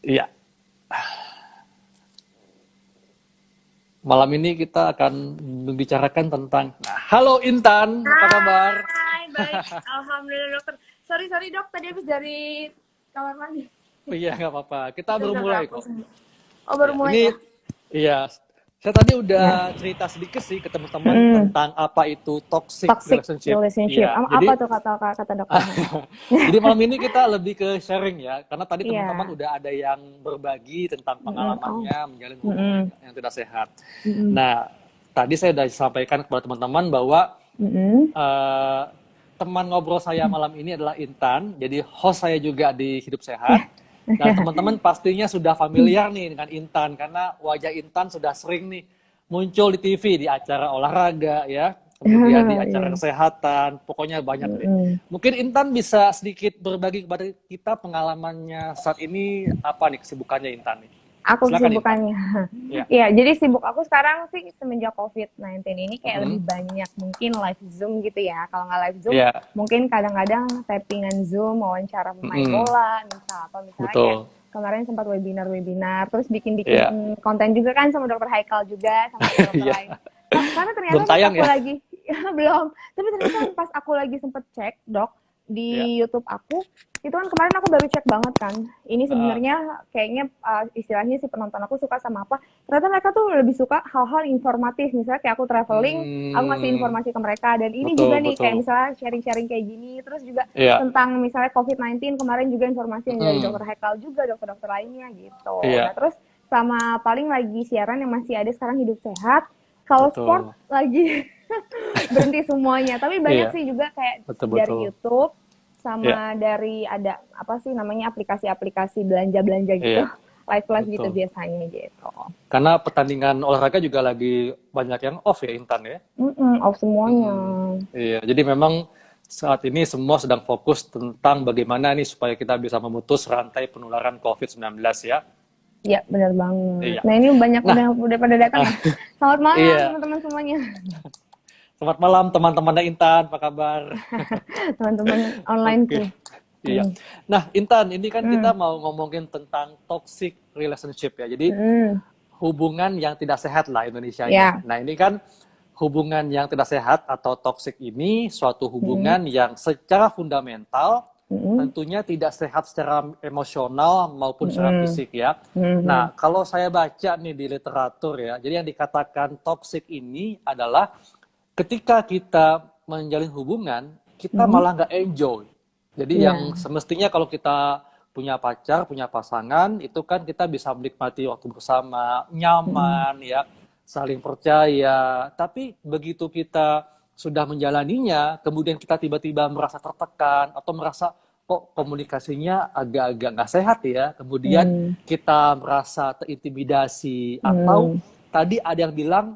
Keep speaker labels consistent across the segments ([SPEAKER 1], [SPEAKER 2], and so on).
[SPEAKER 1] Iya, malam ini kita akan membicarakan tentang Halo Intan, apa kabar?
[SPEAKER 2] Hai, baik. Alhamdulillah dokter. Sorry, sorry dok, tadi habis dari kamar mandi.
[SPEAKER 1] Oh iya, nggak apa-apa. Kita baru
[SPEAKER 2] Udah
[SPEAKER 1] mulai
[SPEAKER 2] aku
[SPEAKER 1] kok.
[SPEAKER 2] sembuh. Oh, baru
[SPEAKER 1] Ya,
[SPEAKER 2] mulai
[SPEAKER 1] ini
[SPEAKER 2] ya?
[SPEAKER 1] iya. Saya tadi udah cerita sedikit sih ke teman-teman
[SPEAKER 2] Hmm,
[SPEAKER 1] tentang apa itu toxic
[SPEAKER 2] toxic
[SPEAKER 1] relationship.
[SPEAKER 2] relationship.
[SPEAKER 1] Iya,
[SPEAKER 2] Apa
[SPEAKER 1] jadi
[SPEAKER 2] tuh kata dokternya?
[SPEAKER 1] jadi malam ini kita lebih ke sharing ya, karena tadi teman-teman
[SPEAKER 2] Iya.
[SPEAKER 1] udah ada yang berbagi tentang
[SPEAKER 2] Oh.
[SPEAKER 1] pengalamannya menjalin hubungan
[SPEAKER 2] Mm-mm.
[SPEAKER 1] yang tidak sehat.
[SPEAKER 2] Mm-mm.
[SPEAKER 1] Nah, tadi saya sudah sampaikan kepada teman-teman bahwa
[SPEAKER 2] Mm-mm.
[SPEAKER 1] eh, teman ngobrol saya malam ini adalah Intan, jadi host saya juga di Hidup Sehat. Dan teman-teman pastinya sudah familiar nih dengan Intan, karena wajah Intan sudah sering nih muncul di TV, di acara olahraga ya, kemudian di acara
[SPEAKER 2] Iya.
[SPEAKER 1] kesehatan, pokoknya banyak deh.
[SPEAKER 2] Mm-mm.
[SPEAKER 1] Mungkin Intan bisa sedikit berbagi kepada kita pengalamannya saat ini, apa nih kesibukannya Intan nih.
[SPEAKER 2] Aku
[SPEAKER 1] Silakan Intan.
[SPEAKER 2] kesibukannya.
[SPEAKER 1] Ya.
[SPEAKER 2] Iya, jadi sibuk aku sekarang sih semenjak COVID-19 ini kayak
[SPEAKER 1] Mm-mm.
[SPEAKER 2] lebih banyak mungkin live Zoom gitu ya. Kalau nggak live Zoom,
[SPEAKER 1] Ya.
[SPEAKER 2] mungkin kadang-kadang tappingan Zoom, wawancara pemain
[SPEAKER 1] Mm-mm.
[SPEAKER 2] bola, misal apa misalnya kayak
[SPEAKER 1] Betul.
[SPEAKER 2] kemarin sempat webinar-webinar, terus bikin-bikin
[SPEAKER 1] Ya.
[SPEAKER 2] konten juga kan sama dokter Haikal juga, sama dokter-dokter
[SPEAKER 1] Iya.
[SPEAKER 2] lain. Karena ternyata
[SPEAKER 1] Belum
[SPEAKER 2] pas
[SPEAKER 1] tayang
[SPEAKER 2] aku
[SPEAKER 1] ya.
[SPEAKER 2] lagi, belum, tapi ternyata pas aku lagi sempet cek, dok,
[SPEAKER 1] Ya.
[SPEAKER 2] di YouTube aku, itu kan kemarin aku baru cek banget kan, ini
[SPEAKER 1] Ah,
[SPEAKER 2] sebenarnya kayaknya istilahnya si penonton aku suka sama apa, ternyata mereka tuh lebih suka hal-hal informatif, misalnya kayak aku traveling, aku ngasih
[SPEAKER 1] hmm,
[SPEAKER 2] informasi ke mereka, dan ini
[SPEAKER 1] betul,
[SPEAKER 2] juga nih kayak
[SPEAKER 1] betul.
[SPEAKER 2] misalnya sharing-sharing kayak gini, terus juga
[SPEAKER 1] Iya.
[SPEAKER 2] tentang misalnya COVID-19 kemarin juga informasi yang dari
[SPEAKER 1] Mm,
[SPEAKER 2] dokter Hekal juga, dokter-dokter lainnya gitu. Nah
[SPEAKER 1] iya,
[SPEAKER 2] terus sama paling lagi siaran yang masih ada sekarang Hidup Sehat, kalau sport
[SPEAKER 1] betul.
[SPEAKER 2] lagi berhenti semuanya, tapi banyak
[SPEAKER 1] Iya,
[SPEAKER 2] sih juga kayak
[SPEAKER 1] betul,
[SPEAKER 2] dari
[SPEAKER 1] betul.
[SPEAKER 2] YouTube
[SPEAKER 1] Iya,
[SPEAKER 2] sama dari ada apa sih namanya aplikasi-aplikasi belanja-belanja gitu,
[SPEAKER 1] iya,
[SPEAKER 2] live live gitu
[SPEAKER 1] betul.
[SPEAKER 2] biasanya gitu.
[SPEAKER 1] Karena pertandingan olahraga juga lagi banyak yang off ya, Intan ya.
[SPEAKER 2] Off semuanya.
[SPEAKER 1] Mm, iya, jadi memang saat ini semua sedang fokus tentang bagaimana nih supaya kita bisa memutus rantai penularan COVID-19 ya.
[SPEAKER 2] Ya benar banget.
[SPEAKER 1] Iya.
[SPEAKER 2] Nah ini banyak
[SPEAKER 1] Nah,
[SPEAKER 2] udah pada datang ya. Selamat malam
[SPEAKER 1] iya.
[SPEAKER 2] teman-teman semuanya.
[SPEAKER 1] Selamat malam teman-teman Intan, apa kabar?
[SPEAKER 2] Teman-teman
[SPEAKER 1] Oke.
[SPEAKER 2] onlineku.
[SPEAKER 1] Iya. Nah, Intan, ini kan
[SPEAKER 2] Hmm.
[SPEAKER 1] kita mau ngomongin tentang toxic relationship ya. Jadi
[SPEAKER 2] Hmm.
[SPEAKER 1] hubungan yang tidak sehat lah Indonesianya.
[SPEAKER 2] Ya.
[SPEAKER 1] Nah, ini kan hubungan yang tidak sehat atau toxic ini suatu
[SPEAKER 2] Hmm.
[SPEAKER 1] hubungan yang secara fundamental
[SPEAKER 2] Hmm.
[SPEAKER 1] tentunya tidak sehat secara emosional maupun secara
[SPEAKER 2] Hmm.
[SPEAKER 1] fisik ya.
[SPEAKER 2] Hmm.
[SPEAKER 1] Nah, kalau saya baca nih di literatur ya, jadi yang dikatakan toxic ini adalah ketika kita menjalin hubungan, kita
[SPEAKER 2] Hmm.
[SPEAKER 1] malah nggak enjoy. Jadi
[SPEAKER 2] Ya.
[SPEAKER 1] yang semestinya kalau kita punya pacar, punya pasangan, itu kan kita bisa menikmati waktu bersama,
[SPEAKER 2] Hmm.
[SPEAKER 1] nyaman ya, saling percaya. Tapi begitu kita sudah menjalaninya, kemudian kita tiba-tiba merasa tertekan atau merasa kok komunikasinya agak-agak nggak sehat ya, kemudian
[SPEAKER 2] Hmm.
[SPEAKER 1] kita merasa terintimidasi atau
[SPEAKER 2] Hmm.
[SPEAKER 1] tadi ada yang bilang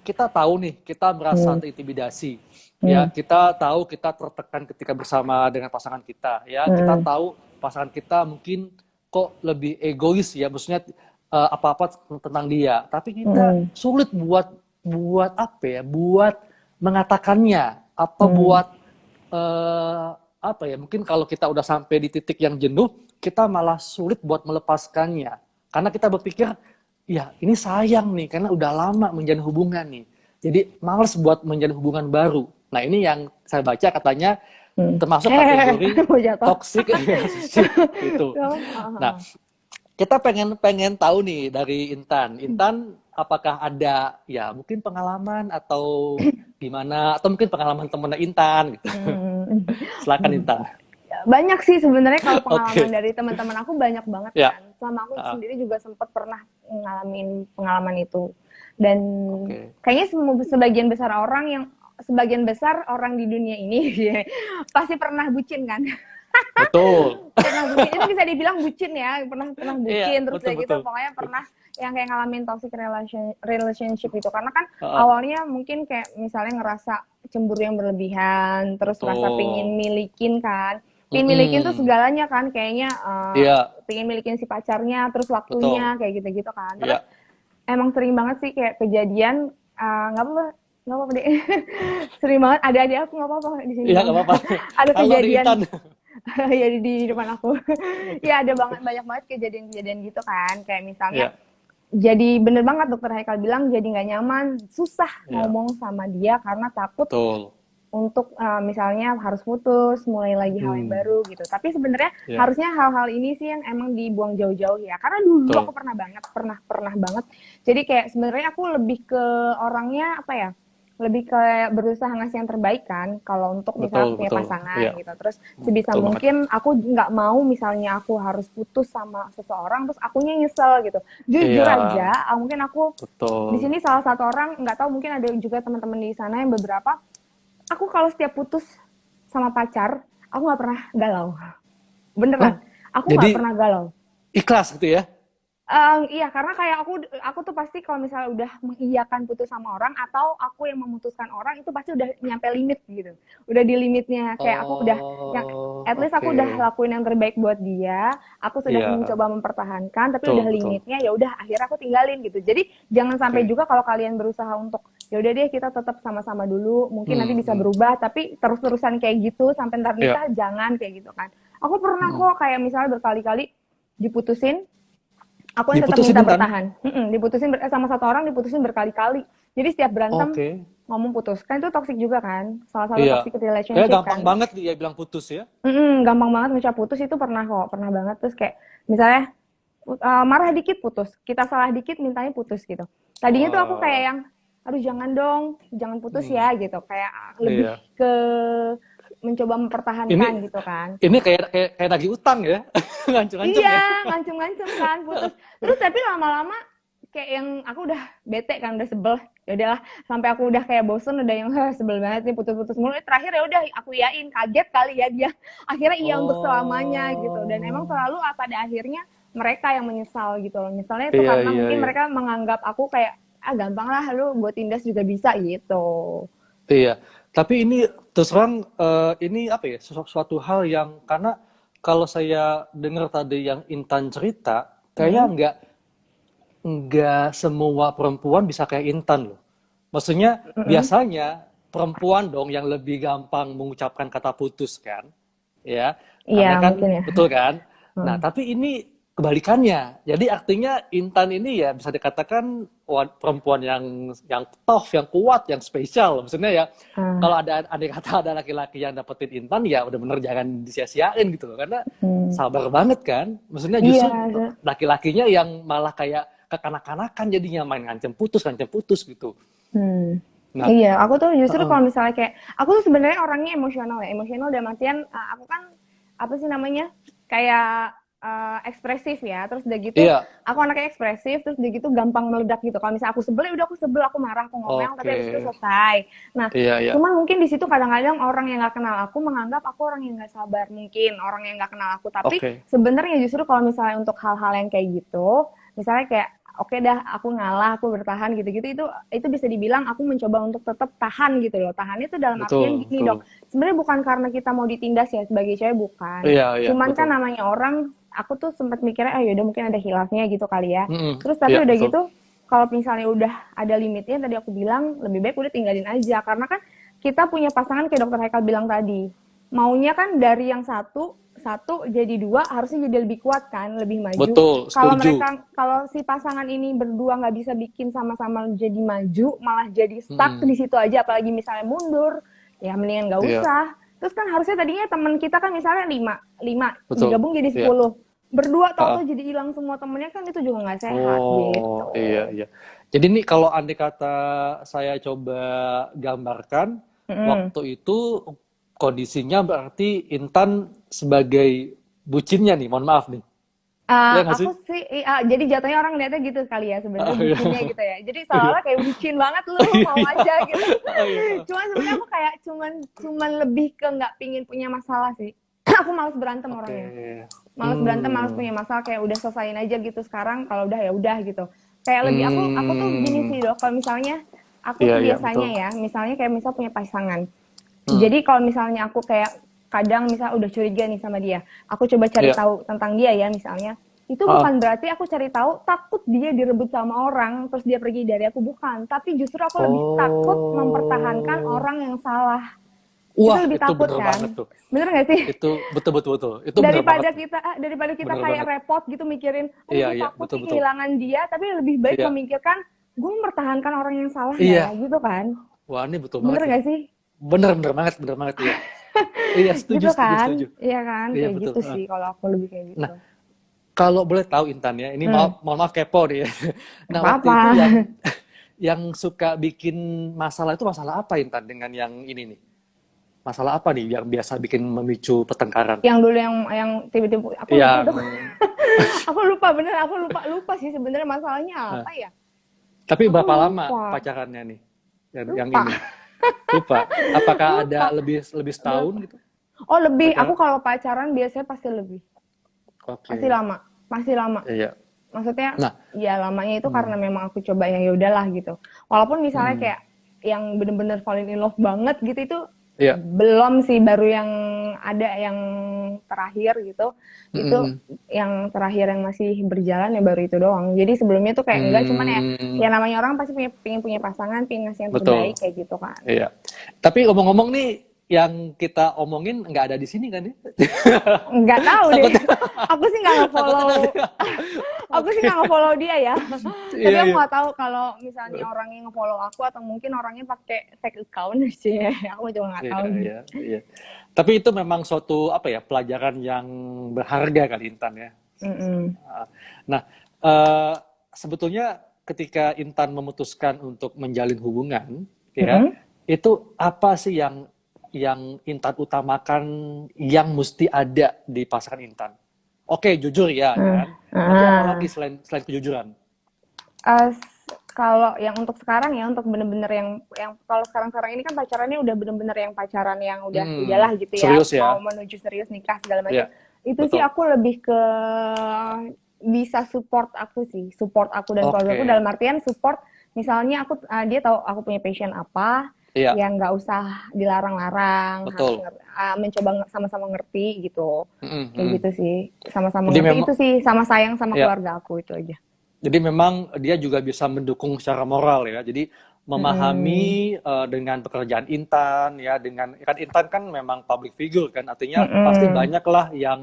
[SPEAKER 1] kita tahu nih, kita merasa
[SPEAKER 2] Hmm.
[SPEAKER 1] terintimidasi. Ya,
[SPEAKER 2] Hmm.
[SPEAKER 1] kita tahu kita tertekan ketika bersama dengan pasangan kita. Ya, kita
[SPEAKER 2] Hmm.
[SPEAKER 1] tahu pasangan kita mungkin kok lebih egois ya, maksudnya apa-apa tentang dia. Tapi kita
[SPEAKER 2] Hmm.
[SPEAKER 1] sulit buat buat apa ya, buat mengatakannya atau
[SPEAKER 2] Hmm.
[SPEAKER 1] buat eh, apa ya? Mungkin kalau kita udah sampai di titik yang jenuh, kita malah sulit buat melepaskannya. Karena kita berpikir ya ini sayang nih karena udah lama menjalin hubungan nih. Jadi males buat menjalin hubungan baru. Nah ini yang saya baca katanya
[SPEAKER 2] Hmm.
[SPEAKER 1] termasuk kategori
[SPEAKER 2] Mau jatuh.
[SPEAKER 1] toxic relationship itu. Nah kita pengen pengen tahu nih dari Intan. Intan apakah ada ya mungkin pengalaman atau gimana atau mungkin pengalaman temennya Intan gitu.
[SPEAKER 2] Hmm.
[SPEAKER 1] Silakan Intan.
[SPEAKER 2] Banyak sih sebenarnya kalau pengalaman
[SPEAKER 1] Oke.
[SPEAKER 2] dari teman-teman aku banyak banget
[SPEAKER 1] Ya.
[SPEAKER 2] kan. Selama aku
[SPEAKER 1] Ah,
[SPEAKER 2] sendiri juga sempat pernah ngalamin pengalaman itu. Dan
[SPEAKER 1] oke.
[SPEAKER 2] kayaknya sebagian besar orang di dunia ini pasti pernah bucin kan.
[SPEAKER 1] Betul.
[SPEAKER 2] Pernah bucin itu bisa dibilang bucin ya, pernah
[SPEAKER 1] Iya,
[SPEAKER 2] bucin terus
[SPEAKER 1] betul
[SPEAKER 2] kayak gitu
[SPEAKER 1] betul.
[SPEAKER 2] pokoknya pernah yang kayak ngalamin toxic relationship itu karena kan
[SPEAKER 1] Ah,
[SPEAKER 2] awalnya mungkin kayak misalnya ngerasa cemburu yang berlebihan terus rasa pingin
[SPEAKER 1] betul.
[SPEAKER 2] milikin kan, pingin milikin tuh
[SPEAKER 1] Mm-mm.
[SPEAKER 2] segalanya kan kayaknya
[SPEAKER 1] Iya,
[SPEAKER 2] pingin milikin si pacarnya terus
[SPEAKER 1] betul.
[SPEAKER 2] waktunya kayak gitu-gitu kan, terus
[SPEAKER 1] Iya.
[SPEAKER 2] emang sering banget sih kayak kejadian nggak apa nggak apa deh. Sering banget ada aku nggak apa-apa di sini
[SPEAKER 1] Iya,
[SPEAKER 2] bang.
[SPEAKER 1] nggak apa-apa.
[SPEAKER 2] Ada
[SPEAKER 1] Halo di
[SPEAKER 2] kejadian
[SPEAKER 1] Intan.
[SPEAKER 2] Ya di depan aku. Ya ada banyak banget kejadian-kejadian gitu kan. Kayak misalnya
[SPEAKER 1] Iya,
[SPEAKER 2] jadi bener banget dokter Haikal bilang jadi nggak nyaman, susah
[SPEAKER 1] iya,
[SPEAKER 2] ngomong sama dia karena takut
[SPEAKER 1] betul.
[SPEAKER 2] untuk misalnya harus putus, mulai lagi hal yang
[SPEAKER 1] Hmm,
[SPEAKER 2] baru gitu. Tapi sebenarnya
[SPEAKER 1] ya,
[SPEAKER 2] harusnya hal-hal ini sih yang emang dibuang jauh-jauh ya. Karena dulu aku
[SPEAKER 1] betul,
[SPEAKER 2] pernah banget, pernah banget. Jadi kayak sebenarnya aku lebih ke orangnya apa ya? Lebih kayak berusaha ngasih yang terbaik kan kalau untuk misalnya
[SPEAKER 1] betul,
[SPEAKER 2] aku punya
[SPEAKER 1] betul.
[SPEAKER 2] pasangan
[SPEAKER 1] Iya,
[SPEAKER 2] gitu. Terus sebisa
[SPEAKER 1] betul banget.
[SPEAKER 2] mungkin aku nggak mau misalnya aku harus putus sama seseorang terus akunya nyesel gitu. Jujur
[SPEAKER 1] Iya,
[SPEAKER 2] aja, mungkin aku di
[SPEAKER 1] betul.
[SPEAKER 2] sini salah satu orang nggak tahu mungkin ada juga teman-teman di sana yang beberapa aku kalau setiap putus sama pacar, aku nggak pernah galau.
[SPEAKER 1] Hah?
[SPEAKER 2] Beneran, aku
[SPEAKER 1] Jadi
[SPEAKER 2] nggak pernah galau.
[SPEAKER 1] ikhlas gitu ya?
[SPEAKER 2] Iya, karena kayak aku tuh pasti kalau misalnya udah mengiyakan putus sama orang atau aku yang memutuskan orang itu pasti udah nyampe limit gitu. Udah di limitnya kayak aku udah yang
[SPEAKER 1] Oh,
[SPEAKER 2] at least aku udah
[SPEAKER 1] oke.
[SPEAKER 2] lakuin yang terbaik buat dia, aku sudah
[SPEAKER 1] Iya,
[SPEAKER 2] mencoba mempertahankan tapi
[SPEAKER 1] betul,
[SPEAKER 2] udah
[SPEAKER 1] betul.
[SPEAKER 2] limitnya ya udah akhirnya aku tinggalin gitu. Jadi jangan sampai
[SPEAKER 1] Oke.
[SPEAKER 2] juga kalau kalian berusaha untuk ya udah deh kita tetap sama-sama dulu, mungkin nanti bisa
[SPEAKER 1] Hmm.
[SPEAKER 2] berubah tapi terus-terusan kayak gitu sampai ntar
[SPEAKER 1] Iya.
[SPEAKER 2] nikah jangan kayak gitu kan. Aku pernah
[SPEAKER 1] Hmm.
[SPEAKER 2] kok kayak misalnya berkali-kali diputusin aku yang tetap
[SPEAKER 1] Diputusin
[SPEAKER 2] minta
[SPEAKER 1] Intan?
[SPEAKER 2] bertahan. Diputusin sama satu orang diputusin berkali-kali. Jadi setiap berantem
[SPEAKER 1] Oke.
[SPEAKER 2] ngomong putus. Kan itu toxic juga kan. Salah satu
[SPEAKER 1] Iya.
[SPEAKER 2] toxic
[SPEAKER 1] Kayak
[SPEAKER 2] relationship
[SPEAKER 1] gampang
[SPEAKER 2] kan.
[SPEAKER 1] banget dia bilang putus ya.
[SPEAKER 2] Gampang banget ngucap putus itu pernah kok, pernah banget. Terus kayak misalnya marah dikit putus, kita salah dikit mintanya putus gitu. Tadinya tuh aku kayak
[SPEAKER 1] Wah.
[SPEAKER 2] yang, aduh jangan dong, jangan putus
[SPEAKER 1] Hmm.
[SPEAKER 2] ya gitu. Kayak lebih
[SPEAKER 1] Iya.
[SPEAKER 2] ke mencoba
[SPEAKER 1] Ini
[SPEAKER 2] mempertahankan gitu kan.
[SPEAKER 1] ini kayak nagih utang ya. Ngancung-ngancung ya.
[SPEAKER 2] Iya, ngancem-ngancem kan, putus. Terus tapi lama-lama kayak yang aku udah bete kan, udah sebel. Ya udahlah, sampai aku udah kayak bosen, udah yang sebel banget nih putus-putus mulu. Terakhir ya udah aku iyain, kaget kali ya dia. Akhirnya iya untuk selamanya gitu. Dan emang
[SPEAKER 1] Oh.
[SPEAKER 2] selalu pada akhirnya mereka yang menyesal gitu loh. Misalnya itu
[SPEAKER 1] Iya,
[SPEAKER 2] karena
[SPEAKER 1] iya,
[SPEAKER 2] mungkin
[SPEAKER 1] iya.
[SPEAKER 2] mereka menganggap aku kayak gampang lah lu buat tindas juga bisa gitu.
[SPEAKER 1] Iya, tapi ini terus terang ini apa ya suatu hal yang karena kalau saya dengar tadi yang Intan cerita, kayaknya
[SPEAKER 2] Hmm.
[SPEAKER 1] nggak semua perempuan bisa kayak Intan loh. Maksudnya
[SPEAKER 2] Mm-mm.
[SPEAKER 1] biasanya perempuan dong yang lebih gampang mengucapkan kata putus kan, ya,
[SPEAKER 2] Iya
[SPEAKER 1] karena kan
[SPEAKER 2] mungkin ya.
[SPEAKER 1] betul kan. Nah,
[SPEAKER 2] Hmm.
[SPEAKER 1] tapi ini kebalikannya. Jadi artinya Intan ini ya bisa dikatakan perempuan yang tough, yang kuat, yang spesial. Maksudnya ya kalau
[SPEAKER 2] Ah,
[SPEAKER 1] ada kata ada laki-laki yang dapetin Intan ya udah bener jangan disia-siain gitu loh. Karena
[SPEAKER 2] hmm.
[SPEAKER 1] sabar banget kan. Maksudnya
[SPEAKER 2] Iya,
[SPEAKER 1] justru laki-lakinya yang malah kayak kekanak-kanakan jadinya main ngancem putus gitu.
[SPEAKER 2] Hmm.
[SPEAKER 1] Nah,
[SPEAKER 2] Iya, aku tuh justru
[SPEAKER 1] heeh.
[SPEAKER 2] kalau misalnya kayak aku tuh sebenarnya orangnya emosional ya. Emosional dalam artian aku kan apa sih namanya? Kayak ekspresif ya. Terus udah gitu
[SPEAKER 1] Iya,
[SPEAKER 2] aku anaknya ekspresif, terus udah gitu gampang meledak gitu. Kalau misalnya aku sebel, ya udah aku sebel, aku marah, aku ngomel, tapi
[SPEAKER 1] oke.
[SPEAKER 2] habis itu selesai. Nah,
[SPEAKER 1] Iya, iya.
[SPEAKER 2] cuman mungkin di situ kadang-kadang orang yang nggak kenal aku menganggap aku orang yang nggak sabar, mungkin orang yang nggak kenal aku. Tapi
[SPEAKER 1] Oke.
[SPEAKER 2] sebenarnya justru kalau misalnya untuk hal-hal yang kayak gitu, misalnya kayak oke dah aku ngalah aku bertahan gitu-gitu itu bisa dibilang aku mencoba untuk tetap tahan gitu loh. Tahan itu dalam artian
[SPEAKER 1] Betul,
[SPEAKER 2] gini
[SPEAKER 1] betul.
[SPEAKER 2] dok, sebenarnya bukan karena kita mau ditindas ya sebagai cewek, bukan,
[SPEAKER 1] Iya, iya,
[SPEAKER 2] cuman kan
[SPEAKER 1] betul.
[SPEAKER 2] namanya orang, aku tuh sempat mikirnya yaudah mungkin ada hilafnya gitu kali ya.
[SPEAKER 1] Mm-mm.
[SPEAKER 2] Terus tapi
[SPEAKER 1] Iya,
[SPEAKER 2] udah
[SPEAKER 1] betul.
[SPEAKER 2] gitu kalau misalnya udah ada limitnya tadi aku bilang lebih baik udah tinggalin aja, karena kan kita punya pasangan kayak dokter Haikal bilang tadi, maunya kan dari yang satu satu jadi dua harusnya jadi lebih kuat kan, lebih maju.
[SPEAKER 1] Betul,
[SPEAKER 2] Kalau
[SPEAKER 1] setuju.
[SPEAKER 2] mereka, kalau si pasangan ini berdua nggak bisa bikin sama-sama jadi maju, malah jadi stuck
[SPEAKER 1] Mm-mm.
[SPEAKER 2] di situ aja, apalagi misalnya mundur, ya mendingan nggak
[SPEAKER 1] Iya,
[SPEAKER 2] usah. Terus kan harusnya tadinya teman kita kan misalnya lima, lima
[SPEAKER 1] betul.
[SPEAKER 2] digabung jadi
[SPEAKER 1] Iya.
[SPEAKER 2] 10. Berdua
[SPEAKER 1] Heeh.
[SPEAKER 2] tahu-tahu jadi hilang semua temennya kan itu juga nggak sehat
[SPEAKER 1] Oh,
[SPEAKER 2] gitu.
[SPEAKER 1] iya, iya. Jadi nih kalau andai kata saya coba gambarkan,
[SPEAKER 2] Mm-mm.
[SPEAKER 1] waktu itu kondisinya berarti Intan sebagai bucinnya nih, mohon maaf nih. Iya nggak sih?
[SPEAKER 2] Aku sih, jadi jatuhnya orang lihatnya gitu kali ya sebenarnya
[SPEAKER 1] Ah, iya.
[SPEAKER 2] bucinnya gitu ya. Jadi
[SPEAKER 1] Iya.
[SPEAKER 2] seolah-olah kayak bucin banget lu
[SPEAKER 1] Iya,
[SPEAKER 2] mau
[SPEAKER 1] iya.
[SPEAKER 2] aja gitu.
[SPEAKER 1] Ah, iya.
[SPEAKER 2] Cuman sebenarnya aku kayak cuman lebih ke nggak pingin punya masalah sih. Aku males berantem
[SPEAKER 1] Oke.
[SPEAKER 2] orangnya. Males berantem, males
[SPEAKER 1] Hmm.
[SPEAKER 2] punya masalah, kayak udah selesain aja gitu sekarang, kalau udah ya udah gitu. Kayak lebih aku tuh gini
[SPEAKER 1] Hmm.
[SPEAKER 2] sih dok, kalau misalnya aku
[SPEAKER 1] Iya,
[SPEAKER 2] tuh
[SPEAKER 1] iya, betul.
[SPEAKER 2] biasanya ya, misalnya kayak misal punya pasangan.
[SPEAKER 1] Hmm.
[SPEAKER 2] Jadi kalau misalnya aku kayak kadang misal udah curiga nih sama dia, aku coba cari
[SPEAKER 1] Iya.
[SPEAKER 2] tahu tentang dia ya misalnya. Itu
[SPEAKER 1] Ah,
[SPEAKER 2] bukan berarti aku cari tahu takut dia direbut sama orang terus dia pergi dari aku, bukan. Tapi justru aku lebih takut mempertahankan
[SPEAKER 1] oh.
[SPEAKER 2] orang yang salah. Itu
[SPEAKER 1] Wah,
[SPEAKER 2] lebih
[SPEAKER 1] itu
[SPEAKER 2] takut
[SPEAKER 1] bener
[SPEAKER 2] kan?
[SPEAKER 1] banget tuh.
[SPEAKER 2] Bener nggak sih?
[SPEAKER 1] Itu betul. Itu bener banget.
[SPEAKER 2] Daripada kita
[SPEAKER 1] Bener
[SPEAKER 2] kayak
[SPEAKER 1] banget.
[SPEAKER 2] repot gitu mikirin, aduh
[SPEAKER 1] Iya,
[SPEAKER 2] gue
[SPEAKER 1] iya,
[SPEAKER 2] takut nih
[SPEAKER 1] betul.
[SPEAKER 2] kehilangan dia, tapi lebih baik
[SPEAKER 1] Iya,
[SPEAKER 2] memikirkan gue mempertahankan orang yang salah nggak ya,
[SPEAKER 1] iya.
[SPEAKER 2] gitu kan?
[SPEAKER 1] Wah, ini betul
[SPEAKER 2] Bener
[SPEAKER 1] banget nih.
[SPEAKER 2] nggak sih?
[SPEAKER 1] Bener banget, iya. Iya,
[SPEAKER 2] Gitu
[SPEAKER 1] setuju.
[SPEAKER 2] kan? Iya kan?
[SPEAKER 1] Iya,
[SPEAKER 2] Kayak
[SPEAKER 1] betul.
[SPEAKER 2] gitu sih kalau aku lebih kayak
[SPEAKER 1] Nah,
[SPEAKER 2] gitu.
[SPEAKER 1] kalau boleh tahu Intan ya, ini
[SPEAKER 2] Hmm,
[SPEAKER 1] mohon maaf kepo nih ya.
[SPEAKER 2] nggak
[SPEAKER 1] Nah, waktu
[SPEAKER 2] apa-apa.
[SPEAKER 1] itu yang suka bikin masalah itu masalah apa Intan dengan yang ini nih? Masalah apa nih yang biasa bikin memicu pertengkaran?
[SPEAKER 2] Yang dulu yang tiba-tiba aku lupa
[SPEAKER 1] Yang
[SPEAKER 2] dong. Aku lupa bener, aku lupa sih sebenarnya masalahnya
[SPEAKER 1] eh,
[SPEAKER 2] apa ya?
[SPEAKER 1] tapi
[SPEAKER 2] Aku
[SPEAKER 1] berapa lama
[SPEAKER 2] lupa.
[SPEAKER 1] pacarannya nih? Yang
[SPEAKER 2] Lupa.
[SPEAKER 1] ini. Lupa. Apakah ada
[SPEAKER 2] Lupa.
[SPEAKER 1] lebih setahun gitu
[SPEAKER 2] Oh, lebih. Aku
[SPEAKER 1] pacaran?
[SPEAKER 2] kalau pacaran biasanya pasti lebih. Pasti
[SPEAKER 1] Oke.
[SPEAKER 2] lama. Pasti lama.
[SPEAKER 1] Iya.
[SPEAKER 2] Maksudnya
[SPEAKER 1] Nah,
[SPEAKER 2] ya lamanya itu
[SPEAKER 1] hmm,
[SPEAKER 2] karena memang aku coba yang ya udahlah gitu. Walaupun misalnya
[SPEAKER 1] hmm,
[SPEAKER 2] kayak yang bener-bener falling in love banget gitu itu
[SPEAKER 1] iya.
[SPEAKER 2] belum sih, baru yang ada yang terakhir gitu. Itu
[SPEAKER 1] Hmm,
[SPEAKER 2] yang terakhir yang masih berjalan ya baru itu doang. Jadi sebelumnya tuh kayak enggak, cuman ya
[SPEAKER 1] hmm,
[SPEAKER 2] ya namanya orang pasti pengen punya pasangan, pengen ngasih yang terbaik
[SPEAKER 1] betul.
[SPEAKER 2] kayak gitu kan.
[SPEAKER 1] Iya. Tapi ngomong-ngomong nih, yang kita omongin nggak ada di sini kan ya?
[SPEAKER 2] Nggak tahu deh.
[SPEAKER 1] Takutnya,
[SPEAKER 2] Aku sih nggak
[SPEAKER 1] takutnya
[SPEAKER 2] nge-follow.
[SPEAKER 1] nanti.
[SPEAKER 2] Aku sih
[SPEAKER 1] Oke.
[SPEAKER 2] nggak nge-follow dia ya. Tapi
[SPEAKER 1] Iya,
[SPEAKER 2] aku
[SPEAKER 1] iya.
[SPEAKER 2] nggak tahu kalau misalnya orangnya nge-follow aku atau mungkin orangnya pakai fake account sih. Aku juga nggak
[SPEAKER 1] Iya,
[SPEAKER 2] tahu.
[SPEAKER 1] iya. Tapi itu memang suatu apa ya, pelajaran yang berharga kali Intan ya.
[SPEAKER 2] Mm-mm.
[SPEAKER 1] Nah, eh, sebetulnya ketika Intan memutuskan untuk menjalin hubungan, ya,
[SPEAKER 2] Mm-mm.
[SPEAKER 1] itu apa sih yang Intan utamakan yang mesti ada di pasangan Intan? Oke, jujur ya kan. Tapi apalagi
[SPEAKER 2] Ah.
[SPEAKER 1] selain selain kejujuran?
[SPEAKER 2] Eh, kalau yang untuk sekarang ya, untuk bener-bener yang kalau sekarang-sekarang ini kan pacarannya udah bener-bener yang pacaran yang udahlah gitu ya,
[SPEAKER 1] Serius
[SPEAKER 2] mau
[SPEAKER 1] ya?
[SPEAKER 2] menuju serius nikah segala macam.
[SPEAKER 1] Ya,
[SPEAKER 2] Itu sih
[SPEAKER 1] betul.
[SPEAKER 2] aku lebih ke bisa support aku dan keluarga aku,
[SPEAKER 1] Oke,
[SPEAKER 2] dalam artian support misalnya aku dia tahu aku punya passion apa,
[SPEAKER 1] iya,
[SPEAKER 2] yang nggak usah dilarang, harus
[SPEAKER 1] betul.
[SPEAKER 2] mencoba sama-sama ngerti gitu,
[SPEAKER 1] Mm,
[SPEAKER 2] kayak
[SPEAKER 1] mm.
[SPEAKER 2] gitu sih, sama-sama
[SPEAKER 1] Jadi
[SPEAKER 2] ngerti
[SPEAKER 1] memang,
[SPEAKER 2] itu sih, sama sayang sama
[SPEAKER 1] ya,
[SPEAKER 2] keluarga aku itu aja.
[SPEAKER 1] jadi memang dia juga bisa mendukung secara moral ya. Jadi
[SPEAKER 2] Mm-mm.
[SPEAKER 1] memahami dengan pekerjaan Intan ya, dengan kan Intan kan memang public figure kan, artinya pasti
[SPEAKER 2] Mm-mm.
[SPEAKER 1] banyak lah yang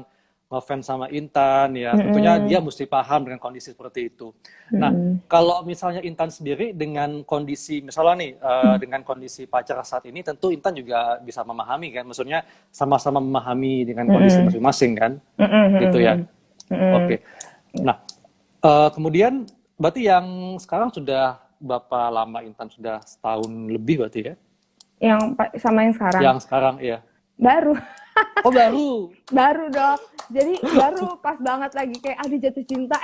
[SPEAKER 1] ngefans sama Intan ya. Tentunya dia
[SPEAKER 2] Mm-mm.
[SPEAKER 1] mesti paham dengan kondisi seperti itu. Nah,
[SPEAKER 2] Mm-mm.
[SPEAKER 1] kalau misalnya Intan sendiri dengan kondisi misalnya nih dengan kondisi pacar saat ini, tentu Intan juga bisa memahami kan. Maksudnya sama-sama memahami dengan kondisi
[SPEAKER 2] Mm-mm.
[SPEAKER 1] masing-masing kan, gitu ya.
[SPEAKER 2] Mm-mm. Mm-mm.
[SPEAKER 1] Oke. Nah, kemudian berarti yang sekarang sudah berapa lama Intan? Sudah setahun lebih berarti ya?
[SPEAKER 2] Sama yang sekarang
[SPEAKER 1] Yang sekarang ya.
[SPEAKER 2] baru
[SPEAKER 1] Oh baru.
[SPEAKER 2] baru dong, jadi baru pas banget lagi kayak ada jatuh cinta,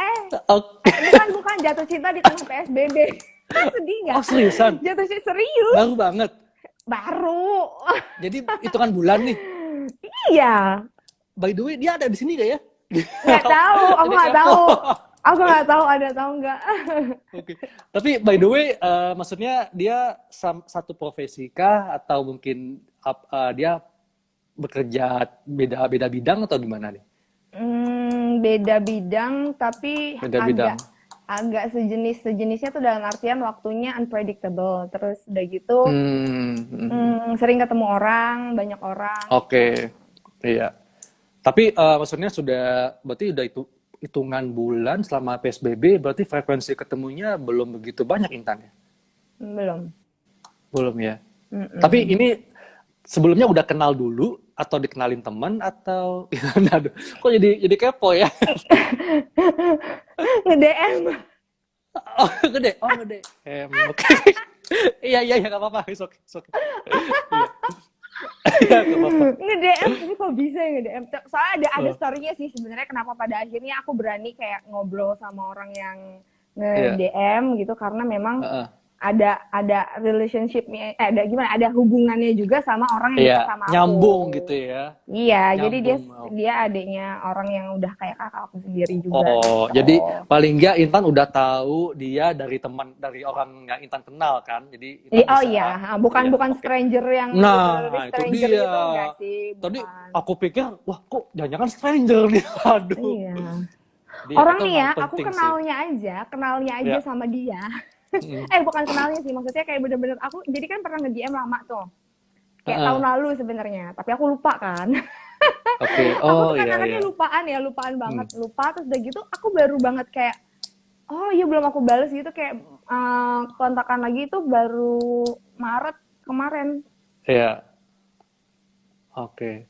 [SPEAKER 1] Oke.
[SPEAKER 2] bukan jatuh cinta di tengah PSBB. Sedih
[SPEAKER 1] Oh
[SPEAKER 2] nggak?
[SPEAKER 1] seriusan?
[SPEAKER 2] Jatuh cinta serius,
[SPEAKER 1] Baru banget.
[SPEAKER 2] baru.
[SPEAKER 1] Jadi hitungan bulan nih.
[SPEAKER 2] Iya,
[SPEAKER 1] By the way, dia ada di sini gak ya?
[SPEAKER 2] nggak tahu, aku
[SPEAKER 1] Jadi
[SPEAKER 2] nggak
[SPEAKER 1] kepo.
[SPEAKER 2] tahu, ada tahu nggak.
[SPEAKER 1] Oke. Tapi by the way, maksudnya dia satu profesi kah atau mungkin dia bekerja beda-beda bidang atau gimana nih?
[SPEAKER 2] Beda bidang tapi
[SPEAKER 1] Beda bidang.
[SPEAKER 2] agak sejenisnya tuh, dalam artian waktunya unpredictable. Terus udah gitu sering ketemu orang, banyak orang gitu.
[SPEAKER 1] Oke, iya. Tapi maksudnya sudah berarti udah itu hitungan bulan selama PSBB, berarti frekuensi ketemunya belum begitu banyak Intan ya?
[SPEAKER 2] Belum.
[SPEAKER 1] Belum ya. Tapi
[SPEAKER 2] Mm-mm.
[SPEAKER 1] ini sebelumnya udah kenal dulu atau dikenalin teman atau gimana? Aduh, kok jadi kepo ya?
[SPEAKER 2] Nge-DM.
[SPEAKER 1] Oh gede, gede. Oke. Iya nggak apa-apa, it's okay. Iya nggak apa-apa.
[SPEAKER 2] Nge-DM, tapi kok bisa ya nge-DM? Soalnya ada
[SPEAKER 1] Oh,
[SPEAKER 2] story-nya sih sebenarnya, kenapa pada akhirnya aku berani kayak ngobrol sama orang yang
[SPEAKER 1] iya.
[SPEAKER 2] nge-DM gitu, karena memang
[SPEAKER 1] Heeh.
[SPEAKER 2] ada relationship-nya, ada hubungannya juga sama orang yang
[SPEAKER 1] Iya,
[SPEAKER 2] deket sama aku.
[SPEAKER 1] nyambung gitu ya.
[SPEAKER 2] Iya, jadi dia
[SPEAKER 1] Nyambung. Oh.
[SPEAKER 2] dia adiknya orang yang udah kayak kakak aku sendiri juga
[SPEAKER 1] Oh,
[SPEAKER 2] gitu.
[SPEAKER 1] jadi paling nggak Intan udah tahu dia dari teman dari orang yang Intan kenal kan. Jadi Intan
[SPEAKER 2] Oh
[SPEAKER 1] bisa
[SPEAKER 2] iya, bukan
[SPEAKER 1] iya,
[SPEAKER 2] bukan
[SPEAKER 1] oke.
[SPEAKER 2] stranger yang literally
[SPEAKER 1] Nah, itu
[SPEAKER 2] stranger
[SPEAKER 1] dia.
[SPEAKER 2] gitu, enggak sih,
[SPEAKER 1] Tadi
[SPEAKER 2] bukan.
[SPEAKER 1] aku pikir, wah kok jangan-jangan stranger nih. Aduh.
[SPEAKER 2] Iya.
[SPEAKER 1] Jadi ya,
[SPEAKER 2] Orang
[SPEAKER 1] itu
[SPEAKER 2] nih
[SPEAKER 1] memang
[SPEAKER 2] ya, aku
[SPEAKER 1] penting sih.
[SPEAKER 2] kenalnya aja
[SPEAKER 1] Ya.
[SPEAKER 2] sama dia.
[SPEAKER 1] Mm.
[SPEAKER 2] Bukan kenalnya sih, maksudnya kayak bener-bener aku jadi kan pernah nge-DM lama tuh. kayak
[SPEAKER 1] Heeh.
[SPEAKER 2] tahun lalu sebenarnya, tapi aku lupa kan.
[SPEAKER 1] Oke.
[SPEAKER 2] Aku
[SPEAKER 1] Oh
[SPEAKER 2] tuh kan
[SPEAKER 1] iya
[SPEAKER 2] anaknya
[SPEAKER 1] iya.
[SPEAKER 2] lupaan ya, lupaan
[SPEAKER 1] Hmm.
[SPEAKER 2] banget, lupa terus udah gitu aku baru banget kayak oh iya belum aku bales gitu kayak kontakan lagi itu baru Maret kemarin.
[SPEAKER 1] Iya. Oke.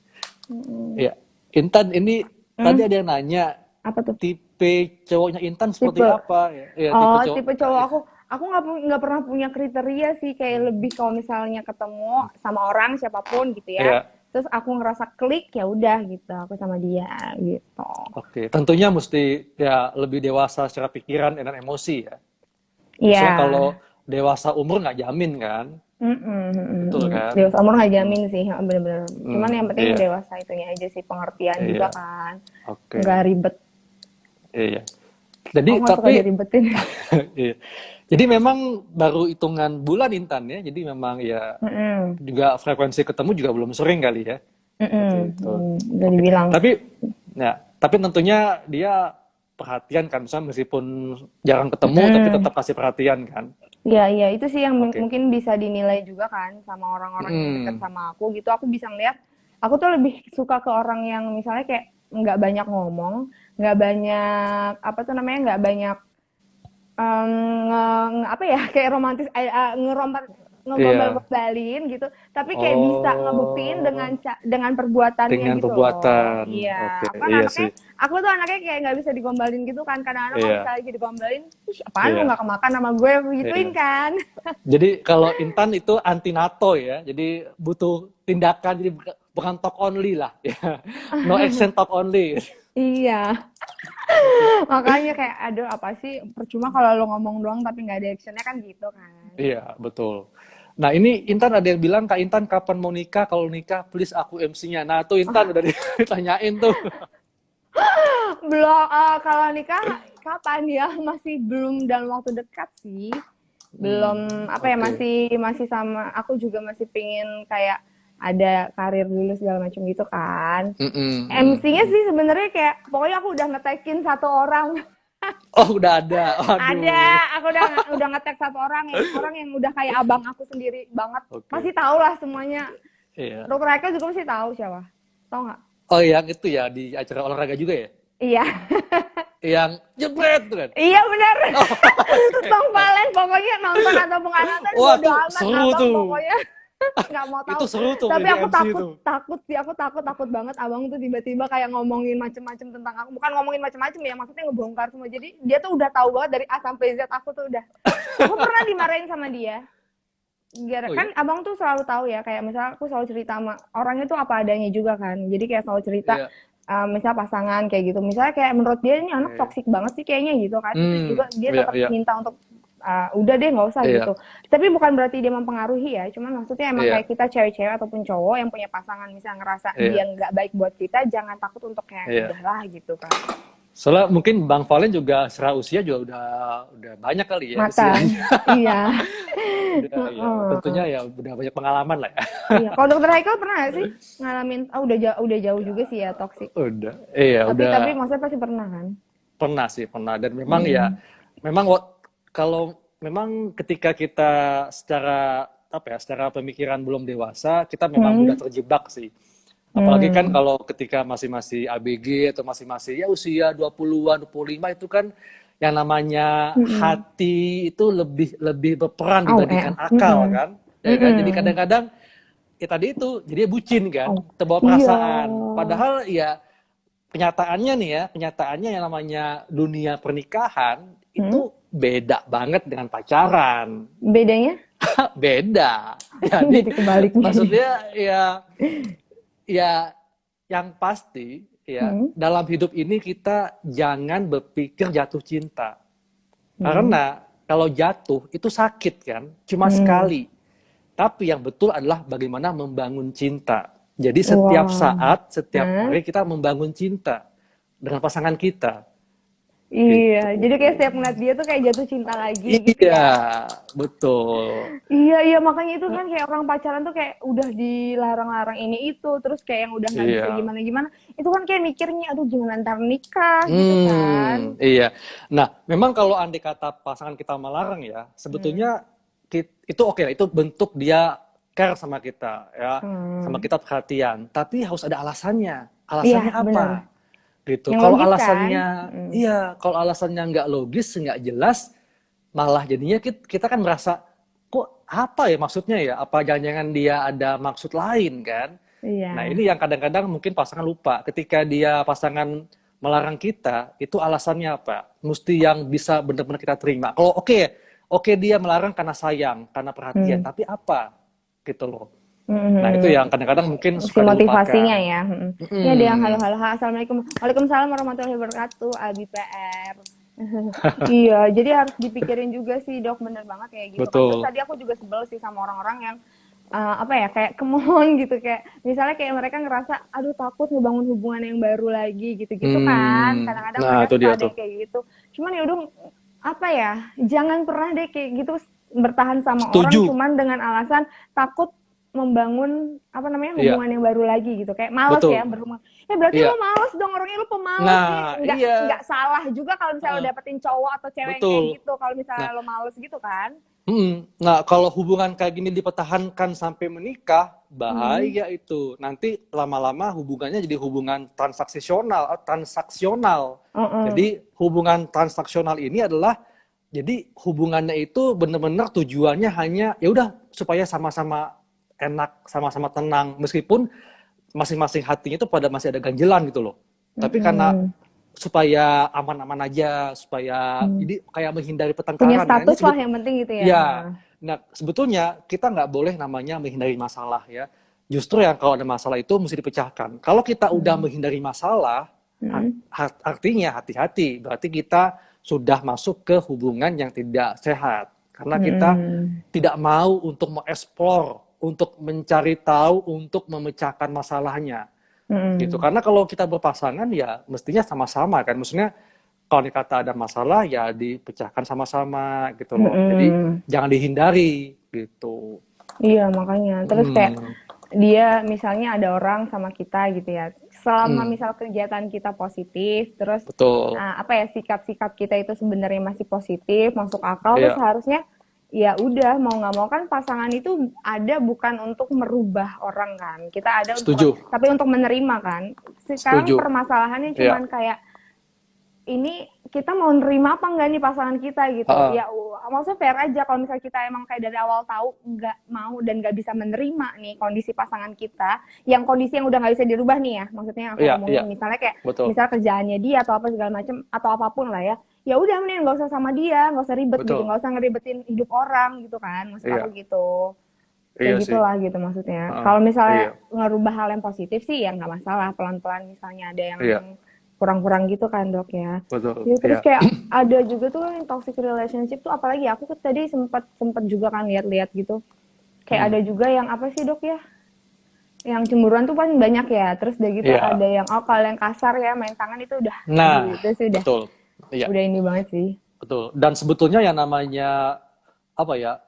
[SPEAKER 2] Mm-mm.
[SPEAKER 1] Iya. Intan, ini tadi
[SPEAKER 2] Hmm,
[SPEAKER 1] ada yang nanya
[SPEAKER 2] apa tuh?
[SPEAKER 1] tipe cowoknya Intan seperti
[SPEAKER 2] Tipe
[SPEAKER 1] apa ya? Iya, tipe
[SPEAKER 2] oh
[SPEAKER 1] cowok.
[SPEAKER 2] tipe cowok aku nggak pernah punya kriteria sih kayak lebih kalau misalnya ketemu sama orang siapapun gitu ya.
[SPEAKER 1] Iya.
[SPEAKER 2] Terus aku ngerasa klik ya udah gitu aku sama dia gitu.
[SPEAKER 1] Oke. Tentunya mesti ya lebih dewasa secara pikiran dan emosi ya.
[SPEAKER 2] Iya.
[SPEAKER 1] Maksudnya kalau dewasa umur nggak jamin kan? Betul kan?
[SPEAKER 2] Dewasa umur nggak
[SPEAKER 1] Hmm.
[SPEAKER 2] jamin sih, bener-bener. Cuman yang penting
[SPEAKER 1] Iya.
[SPEAKER 2] dewasa itunya aja sih, pengertian juga
[SPEAKER 1] Iya.
[SPEAKER 2] kan. Nggak
[SPEAKER 1] Oke.
[SPEAKER 2] ribet.
[SPEAKER 1] Iya. Jadi
[SPEAKER 2] Aku nggak suka
[SPEAKER 1] tapi
[SPEAKER 2] diribetin.
[SPEAKER 1] iya. Jadi memang baru hitungan bulan Intan ya. Jadi memang ya
[SPEAKER 2] Mm-mm.
[SPEAKER 1] juga frekuensi ketemu juga belum sering kali ya. Seperti itu.
[SPEAKER 2] Udah
[SPEAKER 1] Oke.
[SPEAKER 2] dibilang.
[SPEAKER 1] Tapi tentunya dia perhatian kan, misalnya meskipun jarang ketemu tapi
[SPEAKER 2] Mm-mm.
[SPEAKER 1] tetap kasih perhatian kan.
[SPEAKER 2] Iya, iya, itu sih yang
[SPEAKER 1] Oke.
[SPEAKER 2] mungkin bisa dinilai juga kan sama orang-orang yang deket
[SPEAKER 1] Mm-mm.
[SPEAKER 2] sama aku gitu. Aku bisa ngeliat, aku tuh lebih suka ke orang yang misalnya kayak nggak banyak ngomong, nggak banyak apa tuh namanya, nggak banyak em, apa ya kayak romantis
[SPEAKER 1] Iya.
[SPEAKER 2] ngegombal-gombalin gitu tapi kayak bisa ngebuktiin
[SPEAKER 1] Oh,
[SPEAKER 2] dengan perbuatannya
[SPEAKER 1] dengan
[SPEAKER 2] gitu loh.
[SPEAKER 1] perbuatan. Oke,
[SPEAKER 2] Iya, aku kan
[SPEAKER 1] iya
[SPEAKER 2] anaknya
[SPEAKER 1] sih.
[SPEAKER 2] aku tuh anaknya kayak nggak bisa digombalin gitu kan, kadang-kadang kalau
[SPEAKER 1] Iya,
[SPEAKER 2] misalnya digombalin ih apaan lu
[SPEAKER 1] iya,
[SPEAKER 2] nggak kemakan sama gue aku gituin
[SPEAKER 1] iya.
[SPEAKER 2] kan.
[SPEAKER 1] Jadi kalau Intan itu anti NATO ya. Jadi butuh tindakan, jadi bukan talk only lah ya. No action talk only.
[SPEAKER 2] Iya,
[SPEAKER 1] Oke.
[SPEAKER 2] makanya kayak aduh apa sih percuma kalau lo ngomong doang tapi nggak ada actionnya kan gitu kan.
[SPEAKER 1] Iya, betul. Nah, ini Intan ada yang bilang, Kak Intan kapan mau nikah? Kalau nikah, please aku MC-nya. Nah, tuh Intan udah ditanyain tuh.
[SPEAKER 2] Belum, kalau nikah kapan ya? Masih belum dalam waktu dekat sih. Belum apa ya
[SPEAKER 1] Oke.
[SPEAKER 2] masih masih sama aku juga masih pingin kayak ada karir dulu segala macam gitu kan.
[SPEAKER 1] Mm-mm,
[SPEAKER 2] MC-nya
[SPEAKER 1] mm-mm.
[SPEAKER 2] sih sebenarnya kayak pokoknya aku udah ngetekin satu orang.
[SPEAKER 1] Oh, udah ada.
[SPEAKER 2] Ada,
[SPEAKER 1] Waduh.
[SPEAKER 2] aku udah ngetek satu orang yang udah kayak abang aku sendiri banget.
[SPEAKER 1] Oke.
[SPEAKER 2] Masih tahu lah semuanya.
[SPEAKER 1] Iya.
[SPEAKER 2] Dokter Eka juga masih tahu siapa. Tahu nggak?
[SPEAKER 1] Oh, yang itu ya, di acara olahraga juga ya?
[SPEAKER 2] Iya.
[SPEAKER 1] Yang jebret tuh kan?
[SPEAKER 2] Iya benar.
[SPEAKER 1] Oh,
[SPEAKER 2] Bang
[SPEAKER 1] oke.
[SPEAKER 2] Valen pokoknya nonton atau nggak nonton
[SPEAKER 1] Wah,
[SPEAKER 2] bodo
[SPEAKER 1] tuh
[SPEAKER 2] amat
[SPEAKER 1] seru
[SPEAKER 2] abang
[SPEAKER 1] tuh.
[SPEAKER 2] pokoknya nggak mau
[SPEAKER 1] Itu
[SPEAKER 2] tahu.
[SPEAKER 1] seru tuh
[SPEAKER 2] Tapi
[SPEAKER 1] jadi
[SPEAKER 2] aku
[SPEAKER 1] MC
[SPEAKER 2] takut
[SPEAKER 1] tuh.
[SPEAKER 2] takut sih aku takut banget abang tuh tiba-tiba kayak ngomongin macem-macem tentang aku. Bukan ngomongin macem-macem ya maksudnya ngebongkar semua. Jadi dia tuh udah tahu banget dari A sampai Z aku tuh udah. Aku pernah dimarahin sama dia. Gara
[SPEAKER 1] Oh
[SPEAKER 2] kan
[SPEAKER 1] ya?
[SPEAKER 2] abang tuh selalu tahu ya kayak misalnya aku selalu cerita sama orangnya tuh apa adanya juga kan. Jadi kayak selalu cerita
[SPEAKER 1] Iya.
[SPEAKER 2] misal pasangan kayak gitu. Misalnya kayak menurut dia ini anak
[SPEAKER 1] Oke.
[SPEAKER 2] toksik banget sih kayaknya gitu kan. Terus juga dia
[SPEAKER 1] Iya,
[SPEAKER 2] tetap
[SPEAKER 1] iya.
[SPEAKER 2] minta untuk udah deh nggak usah
[SPEAKER 1] Iya,
[SPEAKER 2] gitu. Tapi bukan berarti dia mempengaruhi ya. Cuman maksudnya emang
[SPEAKER 1] iya,
[SPEAKER 2] kayak kita cewek-cewek ataupun cowok yang punya pasangan misalnya ngerasa dia
[SPEAKER 1] iya,
[SPEAKER 2] nggak baik buat kita, jangan takut untuk kayak
[SPEAKER 1] iya.
[SPEAKER 2] udahlah gitu kan.
[SPEAKER 1] Soalnya mungkin Bang Valen juga secara usia juga udah banyak kali ya
[SPEAKER 2] Matang.
[SPEAKER 1] usianya.
[SPEAKER 2] Iya.
[SPEAKER 1] Udah ya, tentunya ya udah banyak pengalaman lah ya.
[SPEAKER 2] Iya. Kalau dokter Haikal pernah nggak sih ngalamin? Udah jauh juga sih ya toksik.
[SPEAKER 1] Udah, iya
[SPEAKER 2] Tapi
[SPEAKER 1] udah
[SPEAKER 2] maksudnya pasti pernah kan?
[SPEAKER 1] pernah sih pernah dan memang ya
[SPEAKER 2] Mm-mm.
[SPEAKER 1] memang kalau memang ketika kita secara apa ya secara pemikiran belum dewasa kita memang mudah
[SPEAKER 2] Hmm.
[SPEAKER 1] terjebak sih. Apalagi kan
[SPEAKER 2] Hmm.
[SPEAKER 1] kalau ketika masih-masih ABG atau masih-masih ya usia 20-an, 25 itu kan yang namanya
[SPEAKER 2] Mm-mm.
[SPEAKER 1] hati itu lebih lebih berperan
[SPEAKER 2] Oh,
[SPEAKER 1] dibandingkan akal
[SPEAKER 2] mm-mm.
[SPEAKER 1] kan. Ya kan? Jadi
[SPEAKER 2] Mm-mm.
[SPEAKER 1] kadang-kadang ya tadi itu jadi bucin kan,
[SPEAKER 2] Oh,
[SPEAKER 1] terbawa
[SPEAKER 2] iya.
[SPEAKER 1] perasaan. Padahal ya kenyataannya nih ya, kenyataannya yang namanya dunia pernikahan
[SPEAKER 2] Hmm?
[SPEAKER 1] itu beda banget dengan pacaran.
[SPEAKER 2] Bedanya?
[SPEAKER 1] Beda. Jadi
[SPEAKER 2] Jadi kebalik nih.
[SPEAKER 1] maksudnya ya yang pasti ya
[SPEAKER 2] Hmm?
[SPEAKER 1] dalam hidup ini kita jangan berpikir jatuh cinta.
[SPEAKER 2] Hmm?
[SPEAKER 1] Karena kalau jatuh itu sakit kan, cuma
[SPEAKER 2] Hmm.
[SPEAKER 1] sekali. Tapi yang betul adalah bagaimana membangun cinta. Jadi setiap
[SPEAKER 2] Wah.
[SPEAKER 1] saat, setiap
[SPEAKER 2] Hah?
[SPEAKER 1] hari kita membangun cinta dengan pasangan kita. Gitu.
[SPEAKER 2] Iya, jadi kayak setiap ngeliat dia tuh kayak jatuh cinta lagi gitu
[SPEAKER 1] Iya,
[SPEAKER 2] ya.
[SPEAKER 1] betul.
[SPEAKER 2] Iya, iya makanya itu kan kayak orang pacaran tuh kayak udah dilarang-larang ini itu, terus kayak yang udah nggak bisa
[SPEAKER 1] Iya.
[SPEAKER 2] gimana-gimana. Itu kan kayak mikirnya, aduh gimana ntar nikah gitu kan.
[SPEAKER 1] Iya. Nah, memang kalau andai kata pasangan kita melarang ya,
[SPEAKER 2] Hmm.
[SPEAKER 1] sebetulnya itu oke lah, itu bentuk dia care sama kita, ya, sama kita perhatian. Tapi harus ada alasannya.
[SPEAKER 2] Iya,
[SPEAKER 1] Alasannya apa?
[SPEAKER 2] benar.
[SPEAKER 1] Gitu.
[SPEAKER 2] Yang
[SPEAKER 1] Kalau
[SPEAKER 2] logis kan?
[SPEAKER 1] alasannya, iya, kalau alasannya nggak logis, nggak jelas, malah jadinya kita kan merasa, kok apa ya maksudnya ya? Apa jangan-jangan dia ada maksud lain kan? Nah,
[SPEAKER 2] Iya.
[SPEAKER 1] ini yang kadang-kadang mungkin pasangan lupa. Ketika dia pasangan melarang kita, itu alasannya apa? Mesti yang bisa benar-benar kita terima. Kalau oke dia melarang karena sayang, karena perhatian, tapi apa? Gitu loh. Nah, itu yang kadang-kadang mungkin
[SPEAKER 2] Si
[SPEAKER 1] suka dilupakan.
[SPEAKER 2] motivasinya ya. Ini ada yang halo-halo. Assalamualaikum. Waalaikumsalam warahmatullahi wabarakatuh. Abi PR. Iya, jadi harus dipikirin juga sih dok, bener banget kayak gitu kan. Terus
[SPEAKER 1] Betul.
[SPEAKER 2] tadi aku juga sebel sih sama orang-orang yang apa ya, kayak kemohon gitu, kayak misalnya kayak mereka ngerasa aduh takut ngebangun hubungan yang baru lagi gitu-gitu kan. Kadang-kadang
[SPEAKER 1] Nah,
[SPEAKER 2] mereka
[SPEAKER 1] itu
[SPEAKER 2] suka
[SPEAKER 1] dia
[SPEAKER 2] ada
[SPEAKER 1] tuh.
[SPEAKER 2] yang kayak gitu. Cuman ya udah, apa ya, jangan pernah deh kayak gitu bertahan sama orang
[SPEAKER 1] Setuju.
[SPEAKER 2] cuman dengan alasan takut membangun apa namanya
[SPEAKER 1] Iya,
[SPEAKER 2] hubungan yang baru lagi gitu, kayak males ya
[SPEAKER 1] betul.
[SPEAKER 2] berhubungan. Berarti lo
[SPEAKER 1] Iya.
[SPEAKER 2] males dong, orangnya lo pemalas nih.
[SPEAKER 1] Nah,
[SPEAKER 2] Nggak
[SPEAKER 1] iya.
[SPEAKER 2] salah juga kalau misalnya lo
[SPEAKER 1] Heeh,
[SPEAKER 2] dapetin cowok atau cewek yang kayak
[SPEAKER 1] betul.
[SPEAKER 2] gitu kalau
[SPEAKER 1] Nah,
[SPEAKER 2] misalnya lo males gitu kan.
[SPEAKER 1] Nah, kalau hubungan kayak gini dipertahankan sampai menikah,
[SPEAKER 2] Hmm.
[SPEAKER 1] bahaya itu. Nanti lama-lama hubungannya jadi hubungan transaksional.
[SPEAKER 2] Heeh.
[SPEAKER 1] Jadi hubungan transaksional ini adalah, jadi hubungannya itu benar-benar tujuannya hanya ya udah supaya sama-sama enak, sama-sama tenang, meskipun masing-masing hatinya itu pada masih ada ganjelan gitu loh. Tapi karena
[SPEAKER 2] Mm-mm.
[SPEAKER 1] supaya aman-aman aja, supaya
[SPEAKER 2] Hmm.
[SPEAKER 1] jadi kayak menghindari
[SPEAKER 2] Punya
[SPEAKER 1] pertengkaran. Nah, ini
[SPEAKER 2] status lah yang penting gitu ya.
[SPEAKER 1] ya, nah sebetulnya kita nggak boleh namanya menghindari masalah ya. Justru yang kalau ada masalah itu mesti dipecahkan. Kalau kita udah menghindari masalah,
[SPEAKER 2] Mm-mm.
[SPEAKER 1] artinya hati-hati. Berarti kita sudah masuk ke hubungan yang tidak sehat. Karena kita
[SPEAKER 2] Mm-mm.
[SPEAKER 1] tidak mau untuk mengeksplor, untuk mencari tahu, untuk memecahkan masalahnya. Gitu.
[SPEAKER 2] Mm-mm.
[SPEAKER 1] Karena kalau kita berpasangan ya mestinya sama-sama kan. Maksudnya kalau dikata ada masalah ya dipecahkan sama-sama gitu loh. Jadi
[SPEAKER 2] Mm-mm.
[SPEAKER 1] jangan dihindari gitu.
[SPEAKER 2] Iya, makanya. Terus kayak
[SPEAKER 1] Hmm,
[SPEAKER 2] dia misalnya ada orang sama kita gitu ya. Selama
[SPEAKER 1] hmm,
[SPEAKER 2] misal kegiatan kita positif, terus
[SPEAKER 1] betul.
[SPEAKER 2] apa ya, sikap-sikap kita itu sebenarnya masih positif, masuk akal, terus
[SPEAKER 1] Iya,
[SPEAKER 2] seharusnya ya udah mau nggak mau kan pasangan itu ada bukan untuk merubah orang kan. Kita ada bukan,
[SPEAKER 1] setuju,
[SPEAKER 2] tapi untuk menerima kan. Sekarang
[SPEAKER 1] setuju.
[SPEAKER 2] permasalahannya
[SPEAKER 1] Iya,
[SPEAKER 2] cuman kayak ini kita mau nerima apa enggak nih pasangan kita gitu.
[SPEAKER 1] heeh,
[SPEAKER 2] Ya maksudnya fair aja kalau misalnya kita emang kayak dari awal tahu nggak mau dan nggak bisa menerima nih kondisi pasangan kita, yang kondisi yang udah nggak bisa dirubah nih ya, maksudnya yang aku
[SPEAKER 1] iya, iya,
[SPEAKER 2] ngomongin misalnya kayak
[SPEAKER 1] betul,
[SPEAKER 2] misal kerjaannya dia atau apa segala macam atau apapun lah ya, ya udah mending nggak usah sama dia, nggak usah ribet gitu,
[SPEAKER 1] betul.
[SPEAKER 2] nggak usah ngeribetin hidup orang gitu kan, maksud aku
[SPEAKER 1] Iya,
[SPEAKER 2] gitu.
[SPEAKER 1] iya
[SPEAKER 2] Kayak
[SPEAKER 1] sih.
[SPEAKER 2] gitulah gitu maksudnya.
[SPEAKER 1] Heeh,
[SPEAKER 2] Kalau misalnya
[SPEAKER 1] iya,
[SPEAKER 2] ngerubah hal yang positif sih ya nggak masalah, pelan-pelan misalnya ada yang
[SPEAKER 1] iya,
[SPEAKER 2] kurang-kurang gitu kan dok ya.
[SPEAKER 1] betul,
[SPEAKER 2] Ya terus
[SPEAKER 1] iya.
[SPEAKER 2] kayak ada juga tuh yang toxic relationship tuh, apalagi aku tadi sempat sempat juga kan lihat-lihat gitu. Kayak
[SPEAKER 1] Hmm,
[SPEAKER 2] ada juga yang apa sih dok ya? Yang cemburuan tuh paling banyak ya. Terus udah gitu ada
[SPEAKER 1] iya.
[SPEAKER 2] yang kalau yang kasar ya main tangan itu udah, aduh
[SPEAKER 1] Nah,
[SPEAKER 2] itu sih
[SPEAKER 1] betul. Iya,
[SPEAKER 2] udah ini banget sih.
[SPEAKER 1] betul. Dan sebetulnya yang namanya apa ya,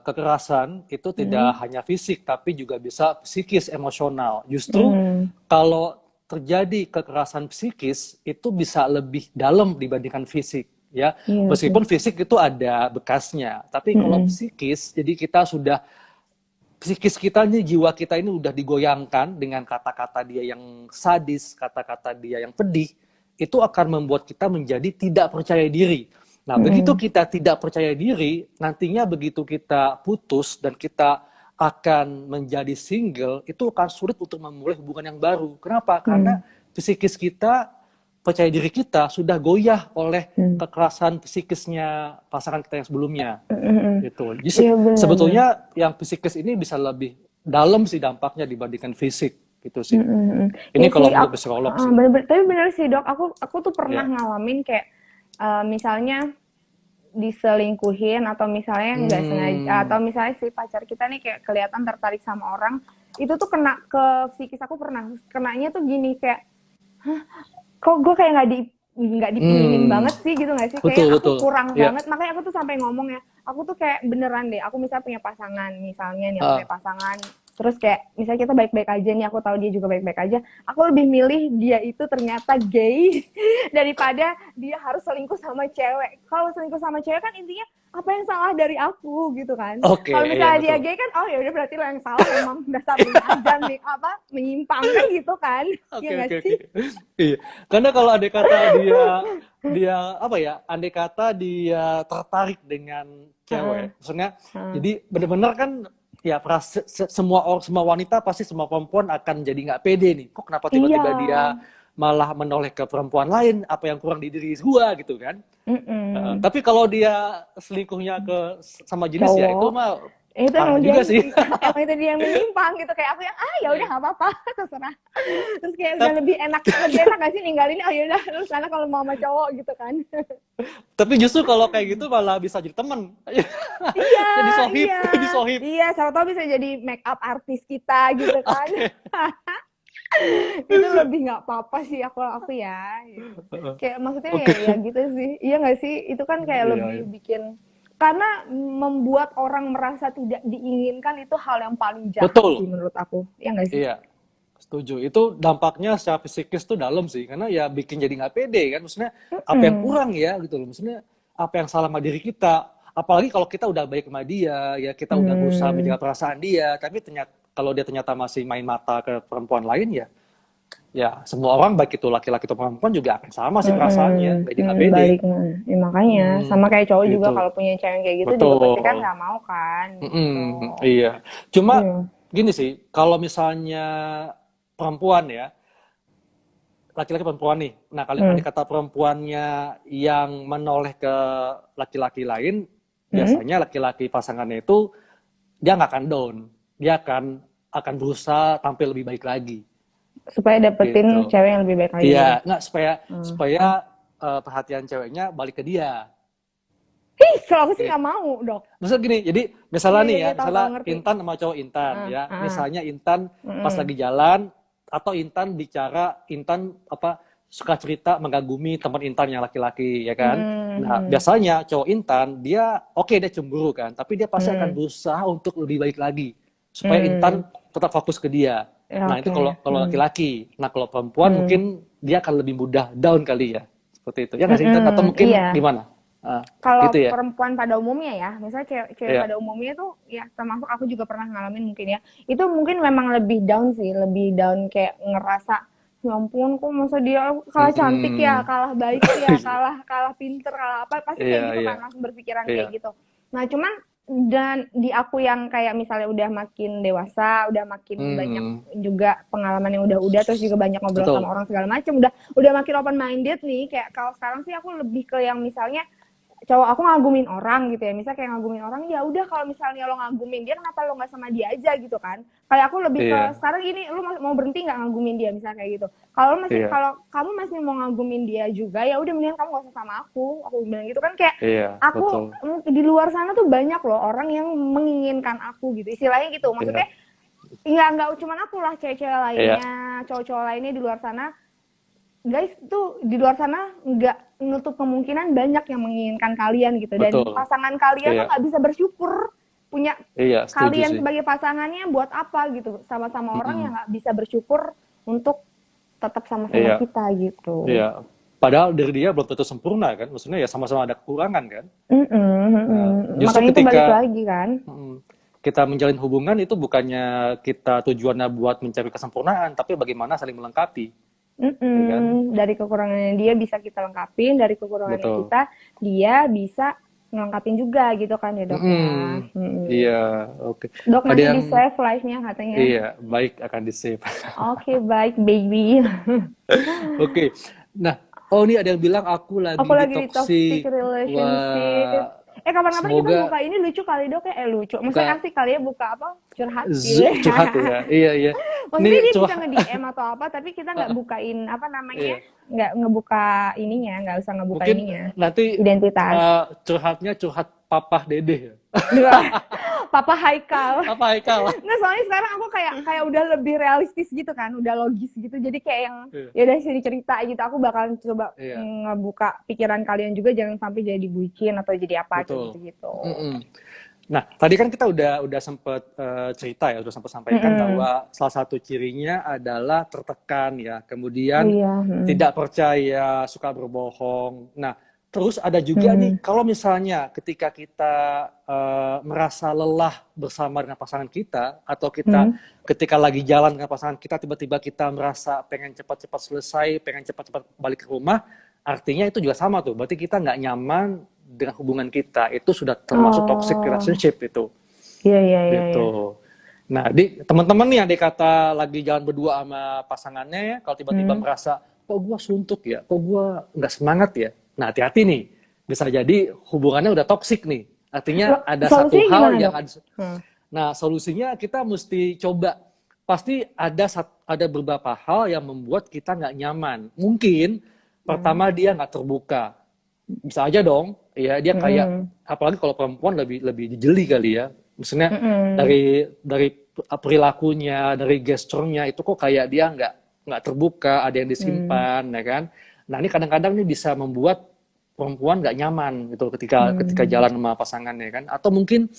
[SPEAKER 1] kekerasan itu
[SPEAKER 2] Hmm.
[SPEAKER 1] tidak hanya fisik tapi juga bisa psikis, emosional. Justru
[SPEAKER 2] Hmm.
[SPEAKER 1] kalau terjadi kekerasan psikis itu bisa lebih dalam dibandingkan fisik ya.
[SPEAKER 2] Iya sih.
[SPEAKER 1] Meskipun fisik itu ada bekasnya, tapi kalau
[SPEAKER 2] Hmm.
[SPEAKER 1] psikis jadi kita sudah, psikis kita nih, jiwa kita ini udah digoyangkan dengan kata-kata dia yang sadis, kata-kata dia yang pedih, itu akan membuat kita menjadi tidak percaya diri. Nah, begitu
[SPEAKER 2] Hmm.
[SPEAKER 1] kita tidak percaya diri, nantinya begitu kita putus dan kita akan menjadi single, itu akan sulit untuk memulai hubungan yang baru. Kenapa?
[SPEAKER 2] Hmm.
[SPEAKER 1] Karena psikis kita, percaya diri kita sudah goyah oleh
[SPEAKER 2] Hmm.
[SPEAKER 1] kekerasan psikisnya pasangan kita yang sebelumnya.
[SPEAKER 2] Hmm.
[SPEAKER 1] Gitu. Jadi
[SPEAKER 2] Iya benar-benar.
[SPEAKER 1] sebetulnya yang psikis ini bisa lebih dalam sih dampaknya dibandingkan fisik gitu sih. Ini
[SPEAKER 2] Iya
[SPEAKER 1] kalau
[SPEAKER 2] sih,
[SPEAKER 1] menurut psikolog sih.
[SPEAKER 2] bener-bener, tapi bener sih dok, aku tuh pernah
[SPEAKER 1] Ya.
[SPEAKER 2] ngalamin kayak misalnya diselingkuhin atau misalnya nggak sengaja, atau misalnya si pacar kita nih kayak kelihatan tertarik sama orang, itu tuh kena ke psikis aku, pernah kenanya tuh gini kayak, kok gue kayak nggak dipinginin banget sih gitu nggak sih,
[SPEAKER 1] Betul,
[SPEAKER 2] kayak aku
[SPEAKER 1] betul.
[SPEAKER 2] kurang
[SPEAKER 1] Ya.
[SPEAKER 2] banget, makanya aku tuh sampai ngomong ya, aku tuh kayak beneran deh, aku misalnya punya pasangan, misalnya nih aku
[SPEAKER 1] Ah,
[SPEAKER 2] punya pasangan, Terus kayak misalnya kita baik-baik aja nih, aku tahu dia juga baik-baik aja, aku lebih milih dia itu ternyata gay daripada dia harus selingkuh sama cewek. Kalau selingkuh sama cewek kan intinya apa yang salah dari aku gitu kan.
[SPEAKER 1] Oke,
[SPEAKER 2] Kalau
[SPEAKER 1] iya
[SPEAKER 2] misalnya dia
[SPEAKER 1] betul.
[SPEAKER 2] gay kan, oh ya udah berarti lo yang salah, memang dasar aja nih apa menyimpang kan gitu kan.
[SPEAKER 1] Oke,
[SPEAKER 2] Ya nggak
[SPEAKER 1] oke, oke.
[SPEAKER 2] sih?
[SPEAKER 1] Iya. Karena kalau andai kata dia dia apa ya? Andai kata dia tertarik dengan
[SPEAKER 2] Heeh,
[SPEAKER 1] cewek, maksudnya,
[SPEAKER 2] heeh.
[SPEAKER 1] jadi benar-benar kan ya semua orang, semua wanita pasti semua perempuan akan jadi nggak pede nih. Kok kenapa
[SPEAKER 2] Iya.
[SPEAKER 1] tiba-tiba dia malah menoleh ke perempuan lain? Apa yang kurang di diri gua gitu kan?
[SPEAKER 2] Mm-mm.
[SPEAKER 1] Tapi kalau dia selingkuhnya ke sama jenis ya itu
[SPEAKER 2] Cowok
[SPEAKER 1] mah
[SPEAKER 2] itu
[SPEAKER 1] parah
[SPEAKER 2] emang dia
[SPEAKER 1] juga sih.
[SPEAKER 2] emang itu dia yang menyimpang gitu, kayak aku yang ya udah
[SPEAKER 1] Iya.
[SPEAKER 2] nggak apa-apa terserah. Terus kayak udah
[SPEAKER 1] Tapi,
[SPEAKER 2] lebih enak gak sih ninggalin, oh ya udah lu sana kalau mau sama cowok gitu kan.
[SPEAKER 1] tapi justru kalau kayak gitu malah bisa jadi temen.
[SPEAKER 2] Iya,
[SPEAKER 1] Jadi sohib,
[SPEAKER 2] iya,
[SPEAKER 1] jadi sohib.
[SPEAKER 2] iya, siapa tahu bisa jadi make up artis kita gitu kan.
[SPEAKER 1] Oke.
[SPEAKER 2] Itu lebih nggak apa-apa sih aku ya gitu. Kayak maksudnya
[SPEAKER 1] Oke.
[SPEAKER 2] ya gitu sih, iya nggak sih, itu kan kayak
[SPEAKER 1] Iya,
[SPEAKER 2] lebih
[SPEAKER 1] iya.
[SPEAKER 2] bikin, karena membuat orang merasa tidak diinginkan itu hal yang paling jahat sih
[SPEAKER 1] Betul.
[SPEAKER 2] menurut aku, ya nggak sih.
[SPEAKER 1] Iya. Setuju. Itu dampaknya secara psikis tuh dalam sih. Karena ya bikin jadi nggak pede kan. Maksudnya apa yang
[SPEAKER 2] Mm-mm.
[SPEAKER 1] kurang ya gitu loh. Maksudnya apa yang salah sama diri kita. Apalagi kalau kita udah baik sama dia, ya kita udah berusaha
[SPEAKER 2] Hmm.
[SPEAKER 1] menjaga perasaan dia. Tapi ternyata kalau dia ternyata masih main mata ke perempuan lain ya, ya semua orang baik itu laki-laki atau perempuan juga akan sama sih perasaannya. Jadi nggak pede.
[SPEAKER 2] Balik ya, makanya
[SPEAKER 1] Mm,
[SPEAKER 2] sama kayak cowok juga
[SPEAKER 1] gitu.
[SPEAKER 2] kalau punya cewek kayak gitu juga pasti kan
[SPEAKER 1] Betul.
[SPEAKER 2] nggak mau kan gitu.
[SPEAKER 1] Iya. Cuma
[SPEAKER 2] Iya.
[SPEAKER 1] gini sih, kalau misalnya perempuan ya, laki-laki perempuan nih. Nah, kalau
[SPEAKER 2] Hmm.
[SPEAKER 1] ada kata perempuannya yang menoleh ke laki-laki lain,
[SPEAKER 2] Hmm?
[SPEAKER 1] biasanya laki-laki pasangannya itu dia nggak akan down, dia akan berusaha tampil lebih baik lagi,
[SPEAKER 2] Supaya dapetin
[SPEAKER 1] gitu.
[SPEAKER 2] cewek yang lebih baik lagi gitu.
[SPEAKER 1] Iya, nggak supaya
[SPEAKER 2] Hmm.
[SPEAKER 1] supaya perhatian ceweknya balik ke dia,
[SPEAKER 2] Kalau aku sih
[SPEAKER 1] gitu.
[SPEAKER 2] nggak mau dok.
[SPEAKER 1] Maksud gini, jadi
[SPEAKER 2] Iya
[SPEAKER 1] misalnya nih
[SPEAKER 2] iya
[SPEAKER 1] ya,
[SPEAKER 2] iya, tahu
[SPEAKER 1] misalnya
[SPEAKER 2] ngerti.
[SPEAKER 1] Intan sama cowok Intan
[SPEAKER 2] Ah,
[SPEAKER 1] ya,
[SPEAKER 2] ah.
[SPEAKER 1] misalnya Intan pas
[SPEAKER 2] Mm-mm.
[SPEAKER 1] lagi jalan atau Intan bicara, Intan apa suka cerita mengagumi teman Intan yang laki-laki ya kan. Nah,
[SPEAKER 2] Mm-mm.
[SPEAKER 1] biasanya cowok Intan dia oke, dia cemburu kan, tapi dia pasti akan
[SPEAKER 2] Mm.
[SPEAKER 1] berusaha untuk lebih baik lagi supaya
[SPEAKER 2] Mm.
[SPEAKER 1] Intan tetap fokus ke dia.
[SPEAKER 2] Ya,
[SPEAKER 1] Nah, itu
[SPEAKER 2] oke.
[SPEAKER 1] kalau kalau
[SPEAKER 2] Mm.
[SPEAKER 1] laki-laki. Nah, kalau perempuan
[SPEAKER 2] Mm.
[SPEAKER 1] mungkin dia akan lebih mudah down kali ya. Seperti itu. Ya nggak sih Intan? Atau mungkin
[SPEAKER 2] Iya.
[SPEAKER 1] gimana? Ah, gitu
[SPEAKER 2] Kalau
[SPEAKER 1] ya.
[SPEAKER 2] perempuan pada umumnya ya, misalnya cewek
[SPEAKER 1] Iya.
[SPEAKER 2] pada umumnya tuh ya, termasuk aku juga pernah ngalamin mungkin ya, itu mungkin memang lebih down sih, lebih down kayak ngerasa ya ampun kok masa dia kalah cantik ya,
[SPEAKER 1] Mm-mm.
[SPEAKER 2] kalah baik ya, kalah kalah pinter, kalah apa, pasti
[SPEAKER 1] Iya,
[SPEAKER 2] kayak gitu
[SPEAKER 1] iya,
[SPEAKER 2] kan, langsung berpikiran
[SPEAKER 1] iya.
[SPEAKER 2] kayak gitu. Nah cuman dan di aku yang kayak misalnya udah makin dewasa, udah makin banyak
[SPEAKER 1] Hmm,
[SPEAKER 2] juga pengalaman yang udah terus juga banyak ngobrol sama
[SPEAKER 1] betul.
[SPEAKER 2] orang segala macam, udah makin open minded nih, kayak kalau sekarang sih aku lebih ke yang misalnya cowok aku ngagumin orang gitu ya, misal kayak ngagumin orang, ya udah kalau misalnya lo ngagumin dia kenapa lo nggak sama dia aja gitu kan, kayak aku lebih ke
[SPEAKER 1] Iya,
[SPEAKER 2] sekarang gini, lo mau berhenti nggak ngagumin dia misalnya kayak gitu,
[SPEAKER 1] iya,
[SPEAKER 2] kalau kamu masih mau ngagumin dia juga ya udah mendingan kamu gak usah sama aku bilang gitu kan, kayak
[SPEAKER 1] iya,
[SPEAKER 2] aku
[SPEAKER 1] betul.
[SPEAKER 2] di luar sana tuh banyak loh orang yang menginginkan aku gitu istilahnya gitu, maksudnya
[SPEAKER 1] Iya,
[SPEAKER 2] nggak cuman aku lah, cewek-cewek
[SPEAKER 1] iya,
[SPEAKER 2] lainnya, cowok-cowok lainnya di luar sana, guys tuh di luar sana nggak menutup kemungkinan banyak yang menginginkan kalian gitu, dan
[SPEAKER 1] betul.
[SPEAKER 2] pasangan kalian tuh
[SPEAKER 1] Iya,
[SPEAKER 2] nggak bisa bersyukur punya
[SPEAKER 1] iya, setuju
[SPEAKER 2] kalian
[SPEAKER 1] sih.
[SPEAKER 2] sebagai pasangannya buat apa gitu, sama-sama orang yang
[SPEAKER 1] Mm-mm.
[SPEAKER 2] nggak bisa bersyukur untuk tetap sama-sama
[SPEAKER 1] Iya,
[SPEAKER 2] kita gitu.
[SPEAKER 1] iya. Padahal dari dia belum tentu sempurna kan, maksudnya ya sama-sama ada kekurangan kan. Justru
[SPEAKER 2] Makanya itu balik
[SPEAKER 1] ketika
[SPEAKER 2] lagi kan.
[SPEAKER 1] kita menjalin hubungan itu bukannya kita tujuannya buat mencari kesempurnaan, tapi bagaimana saling melengkapi, ya kan?
[SPEAKER 2] Dari kekurangannya dia bisa kita lengkapin, dari kekurangannya
[SPEAKER 1] Betul.
[SPEAKER 2] kita dia bisa ngelengkapin juga gitu kan ya dok ya.
[SPEAKER 1] Iya, oke.
[SPEAKER 2] Dok
[SPEAKER 1] Ada
[SPEAKER 2] nanti
[SPEAKER 1] yang
[SPEAKER 2] di save live-nya katanya.
[SPEAKER 1] iya, baik akan di-save.
[SPEAKER 2] Oke, baik baby.
[SPEAKER 1] Oke. Nah, oh ini ada yang bilang aku
[SPEAKER 2] Aku
[SPEAKER 1] lagi di
[SPEAKER 2] lagi di toxic
[SPEAKER 1] toxic.
[SPEAKER 2] relationship.
[SPEAKER 1] Wah,
[SPEAKER 2] Kapan-kapan kita
[SPEAKER 1] semoga
[SPEAKER 2] buka ini lucu kali dok ya? Lucu. Maksudnya
[SPEAKER 1] buka
[SPEAKER 2] asik kali ya buka apa? Curhat gitu.
[SPEAKER 1] curhat ya. Iya, iya.
[SPEAKER 2] Maksudnya
[SPEAKER 1] Ini
[SPEAKER 2] dia bisa
[SPEAKER 1] curhat.
[SPEAKER 2] nge-DM atau apa, tapi kita nggak bukain apa namanya,
[SPEAKER 1] Iya.
[SPEAKER 2] nggak ngebuka ininya, nggak usah ngebuka
[SPEAKER 1] Mungkin
[SPEAKER 2] ininya,
[SPEAKER 1] nanti
[SPEAKER 2] identitas.
[SPEAKER 1] curhatnya curhat Papa Dede ya.
[SPEAKER 2] Dua. Papa Haikal.
[SPEAKER 1] Apa Haikal?
[SPEAKER 2] Nggak, soalnya sekarang aku kayak udah lebih realistis gitu kan, udah logis gitu. Jadi kayak yang
[SPEAKER 1] Iya.
[SPEAKER 2] ya udah sini cerita gitu. Aku bakalan coba
[SPEAKER 1] Iya,
[SPEAKER 2] ngebuka pikiran kalian juga, jangan sampai jadi bucin atau jadi apa kayak
[SPEAKER 1] betul.
[SPEAKER 2] gitu-gitu.
[SPEAKER 1] Mm-mm. Nah, tadi kan kita udah sempet cerita ya, udah sempet sampaikan
[SPEAKER 2] Mm-mm.
[SPEAKER 1] bahwa salah satu cirinya adalah tertekan ya,
[SPEAKER 2] Oh
[SPEAKER 1] kemudian
[SPEAKER 2] iya. Mm.
[SPEAKER 1] tidak percaya, suka berbohong. Nah, terus ada juga nih,
[SPEAKER 2] Mm.
[SPEAKER 1] kalau misalnya ketika kita merasa lelah bersama dengan pasangan kita, atau kita
[SPEAKER 2] Mm.
[SPEAKER 1] ketika lagi jalan dengan pasangan kita, tiba-tiba kita merasa pengen cepat-cepat selesai, pengen cepat-cepat balik ke rumah, artinya itu juga sama tuh, berarti kita nggak nyaman dengan hubungan kita, itu sudah termasuk toxic
[SPEAKER 2] Oh,
[SPEAKER 1] relationship itu,
[SPEAKER 2] iya iya iya iya.
[SPEAKER 1] gitu. Nah, di teman-teman nih yang dikata lagi jalan berdua sama pasangannya ya, kalau tiba-tiba
[SPEAKER 2] Mm.
[SPEAKER 1] merasa kok gue suntuk ya, kok gue nggak semangat ya. Nah, hati-hati nih, bisa jadi hubungannya udah toxic nih. Artinya ada satu
[SPEAKER 2] Solusinya
[SPEAKER 1] hal
[SPEAKER 2] gimana
[SPEAKER 1] yang
[SPEAKER 2] dok?
[SPEAKER 1] ada.
[SPEAKER 2] Hmm.
[SPEAKER 1] Nah, solusinya kita mesti coba. Pasti ada beberapa hal yang membuat kita nggak nyaman. Mungkin
[SPEAKER 2] Hmm.
[SPEAKER 1] pertama dia nggak terbuka, bisa aja dong ya, dia kayak,
[SPEAKER 2] Mm-mm.
[SPEAKER 1] apalagi kalau perempuan lebih lebih dijeli kali ya, maksudnya
[SPEAKER 2] Mm-mm.
[SPEAKER 1] dari perilakunya, dari gesturnya itu kok kayak dia nggak terbuka, ada yang
[SPEAKER 2] Mm.
[SPEAKER 1] disimpan ya kan. Nah, ini kadang-kadang nih bisa membuat perempuan nggak nyaman gitu ketika ketika
[SPEAKER 2] Mm.
[SPEAKER 1] jalan sama pasangannya kan. Atau mungkin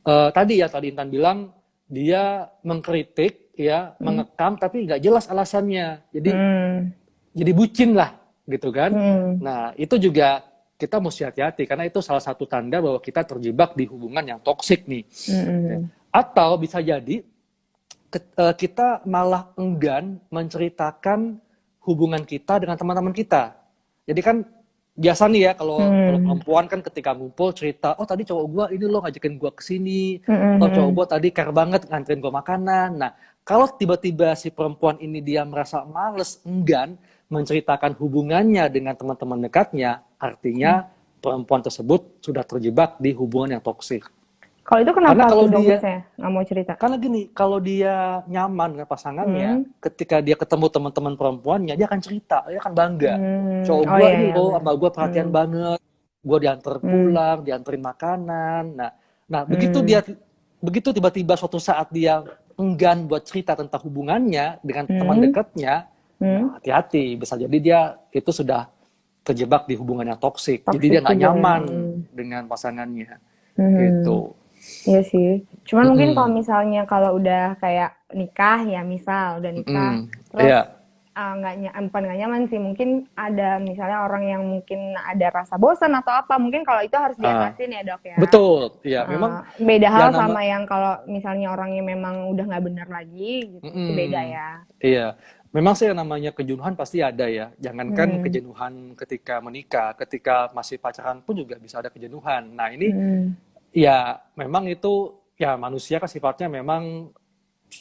[SPEAKER 1] tadi Intan bilang dia mengkritik ya,
[SPEAKER 2] Mm.
[SPEAKER 1] mengekang tapi nggak jelas alasannya,
[SPEAKER 2] Mm.
[SPEAKER 1] jadi bucin lah gitu kan.
[SPEAKER 2] Mm.
[SPEAKER 1] Nah, itu juga kita mesti hati-hati karena itu salah satu tanda bahwa kita terjebak di hubungan yang toksik nih.
[SPEAKER 2] Mm.
[SPEAKER 1] Atau bisa jadi kita malah enggan menceritakan hubungan kita dengan teman-teman kita. Jadi kan biasa nih ya, kalau
[SPEAKER 2] Mm.
[SPEAKER 1] perempuan kan ketika ngumpul cerita, oh tadi cowok gua ini lo ngajakin gua ke sini, atau cowok
[SPEAKER 2] Mm.
[SPEAKER 1] gua tadi care banget nganterin gua makanan. Nah, kalau tiba-tiba si perempuan ini dia merasa males, enggan menceritakan hubungannya dengan teman-teman dekatnya,
[SPEAKER 2] Mm.
[SPEAKER 1] artinya perempuan tersebut sudah terjebak di hubungan yang toksik.
[SPEAKER 2] Kalau itu
[SPEAKER 1] Karena
[SPEAKER 2] kenapa
[SPEAKER 1] kalau
[SPEAKER 2] tuh dok
[SPEAKER 1] dia
[SPEAKER 2] biasanya nggak mau cerita?
[SPEAKER 1] karena gini, kalau dia nyaman dengan pasangannya,
[SPEAKER 2] Mm.
[SPEAKER 1] ketika dia ketemu teman-teman perempuannya, dia akan cerita, dia akan bangga.
[SPEAKER 2] Mm.
[SPEAKER 1] Cowok
[SPEAKER 2] Oh
[SPEAKER 1] gue
[SPEAKER 2] iya
[SPEAKER 1] ini
[SPEAKER 2] iya
[SPEAKER 1] loh,
[SPEAKER 2] benar.
[SPEAKER 1] sama gue perhatian
[SPEAKER 2] Mm.
[SPEAKER 1] banget. Gue diantar
[SPEAKER 2] Mm.
[SPEAKER 1] pulang, dianterin makanan. Nah,
[SPEAKER 2] Mm.
[SPEAKER 1] begitu tiba-tiba suatu saat dia enggan buat cerita tentang hubungannya dengan teman
[SPEAKER 2] Mm.
[SPEAKER 1] dekatnya,
[SPEAKER 2] Mm.
[SPEAKER 1] nah hati-hati, bisa jadi dia itu sudah terjebak di hubungan yang toksik. Jadi
[SPEAKER 2] Toxic
[SPEAKER 1] dia nggak
[SPEAKER 2] juga ya.
[SPEAKER 1] nyaman
[SPEAKER 2] Mm.
[SPEAKER 1] dengan pasangannya,
[SPEAKER 2] Mm.
[SPEAKER 1] gitu.
[SPEAKER 2] Iya sih. Cuman mungkin kalau
[SPEAKER 1] Mm-mm.
[SPEAKER 2] misalnya kalau udah kayak nikah ya misal udah nikah
[SPEAKER 1] Mm-mm.
[SPEAKER 2] terus
[SPEAKER 1] Iya.
[SPEAKER 2] nggak bukan nggak nyaman sih mungkin ada misalnya orang yang mungkin ada rasa bosan atau apa mungkin kalau itu harus
[SPEAKER 1] Ah,
[SPEAKER 2] diatasin ya dok ya.
[SPEAKER 1] betul, ya memang
[SPEAKER 2] Beda
[SPEAKER 1] ya
[SPEAKER 2] hal
[SPEAKER 1] nama,
[SPEAKER 2] sama yang kalau misalnya orangnya memang udah nggak benar lagi gitu itu beda
[SPEAKER 1] mm-mm.
[SPEAKER 2] ya.
[SPEAKER 1] Iya, memang sih yang namanya kejenuhan pasti ada ya. Jangankan
[SPEAKER 2] Hmm.
[SPEAKER 1] kejenuhan ketika menikah, ketika masih pacaran pun juga bisa ada kejenuhan. Nah ini
[SPEAKER 2] Hmm.
[SPEAKER 1] ya memang itu ya manusia kan sifatnya memang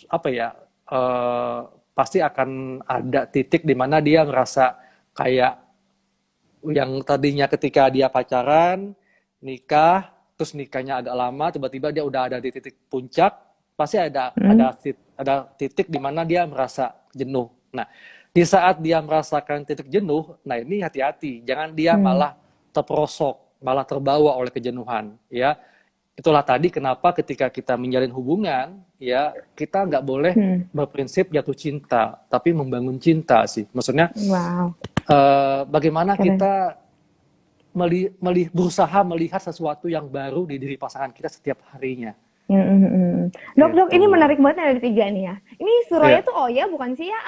[SPEAKER 1] apa ya, eh, pasti akan ada titik di mana dia merasa kayak yang tadinya ketika dia pacaran, nikah, terus nikahnya agak lama, tiba-tiba dia udah ada di titik puncak, pasti
[SPEAKER 2] Hmm.
[SPEAKER 1] ada titik di mana dia merasa jenuh. Nah, di saat dia merasakan titik jenuh, nah ini hati-hati, jangan dia
[SPEAKER 2] Hmm.
[SPEAKER 1] malah terperosok, malah terbawa oleh kejenuhan, ya. Itulah tadi kenapa ketika kita menjalin hubungan, ya kita nggak boleh
[SPEAKER 2] Hmm.
[SPEAKER 1] berprinsip jatuh cinta, tapi membangun cinta sih. Maksudnya
[SPEAKER 2] Wow,
[SPEAKER 1] bagaimana
[SPEAKER 2] keren.
[SPEAKER 1] kita berusaha melihat sesuatu yang baru di diri pasangan kita setiap harinya.
[SPEAKER 2] Dok,
[SPEAKER 1] Gitu.
[SPEAKER 2] ini menarik banget ada tiga nih ya. Ini Suraya
[SPEAKER 1] Iya.
[SPEAKER 2] tuh Oya bukan sih ya?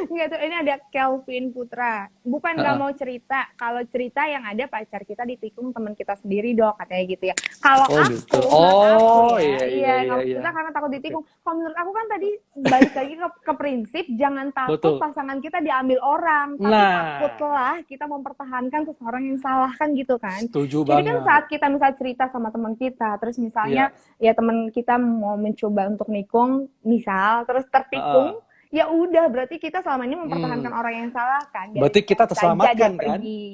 [SPEAKER 2] Enggak tuh, ini ada Kelvin Putra. Bukan nggak
[SPEAKER 1] Uh-uh.
[SPEAKER 2] mau cerita. Kalau cerita yang ada pacar kita ditikung teman kita sendiri dok, katanya gitu ya. Kalau
[SPEAKER 1] Oh gitu.
[SPEAKER 2] aku, menurut aku
[SPEAKER 1] Oh
[SPEAKER 2] ya,
[SPEAKER 1] iya
[SPEAKER 2] iya
[SPEAKER 1] iya
[SPEAKER 2] nggak
[SPEAKER 1] iya
[SPEAKER 2] mau
[SPEAKER 1] iya.
[SPEAKER 2] cerita karena takut
[SPEAKER 1] Oke.
[SPEAKER 2] ditikung. Kalau menurut aku kan tadi balik lagi ke prinsip, jangan takut
[SPEAKER 1] Betul.
[SPEAKER 2] pasangan kita diambil orang, tapi
[SPEAKER 1] Nah,
[SPEAKER 2] takutlah kita mempertahankan seseorang yang salah kan gitu kan.
[SPEAKER 1] setuju
[SPEAKER 2] Jadi kan
[SPEAKER 1] banget.
[SPEAKER 2] saat kita misal cerita sama teman kita, terus misalnya
[SPEAKER 1] Iya.
[SPEAKER 2] ya teman kita mau mencoba untuk nikung misal terus tertikung
[SPEAKER 1] Uh-uh.
[SPEAKER 2] ya udah berarti kita selama ini mempertahankan
[SPEAKER 1] Hmm.
[SPEAKER 2] orang yang salah kan
[SPEAKER 1] Berarti kita
[SPEAKER 2] biarin saja dia
[SPEAKER 1] terselamatkan kan?
[SPEAKER 2] pergi.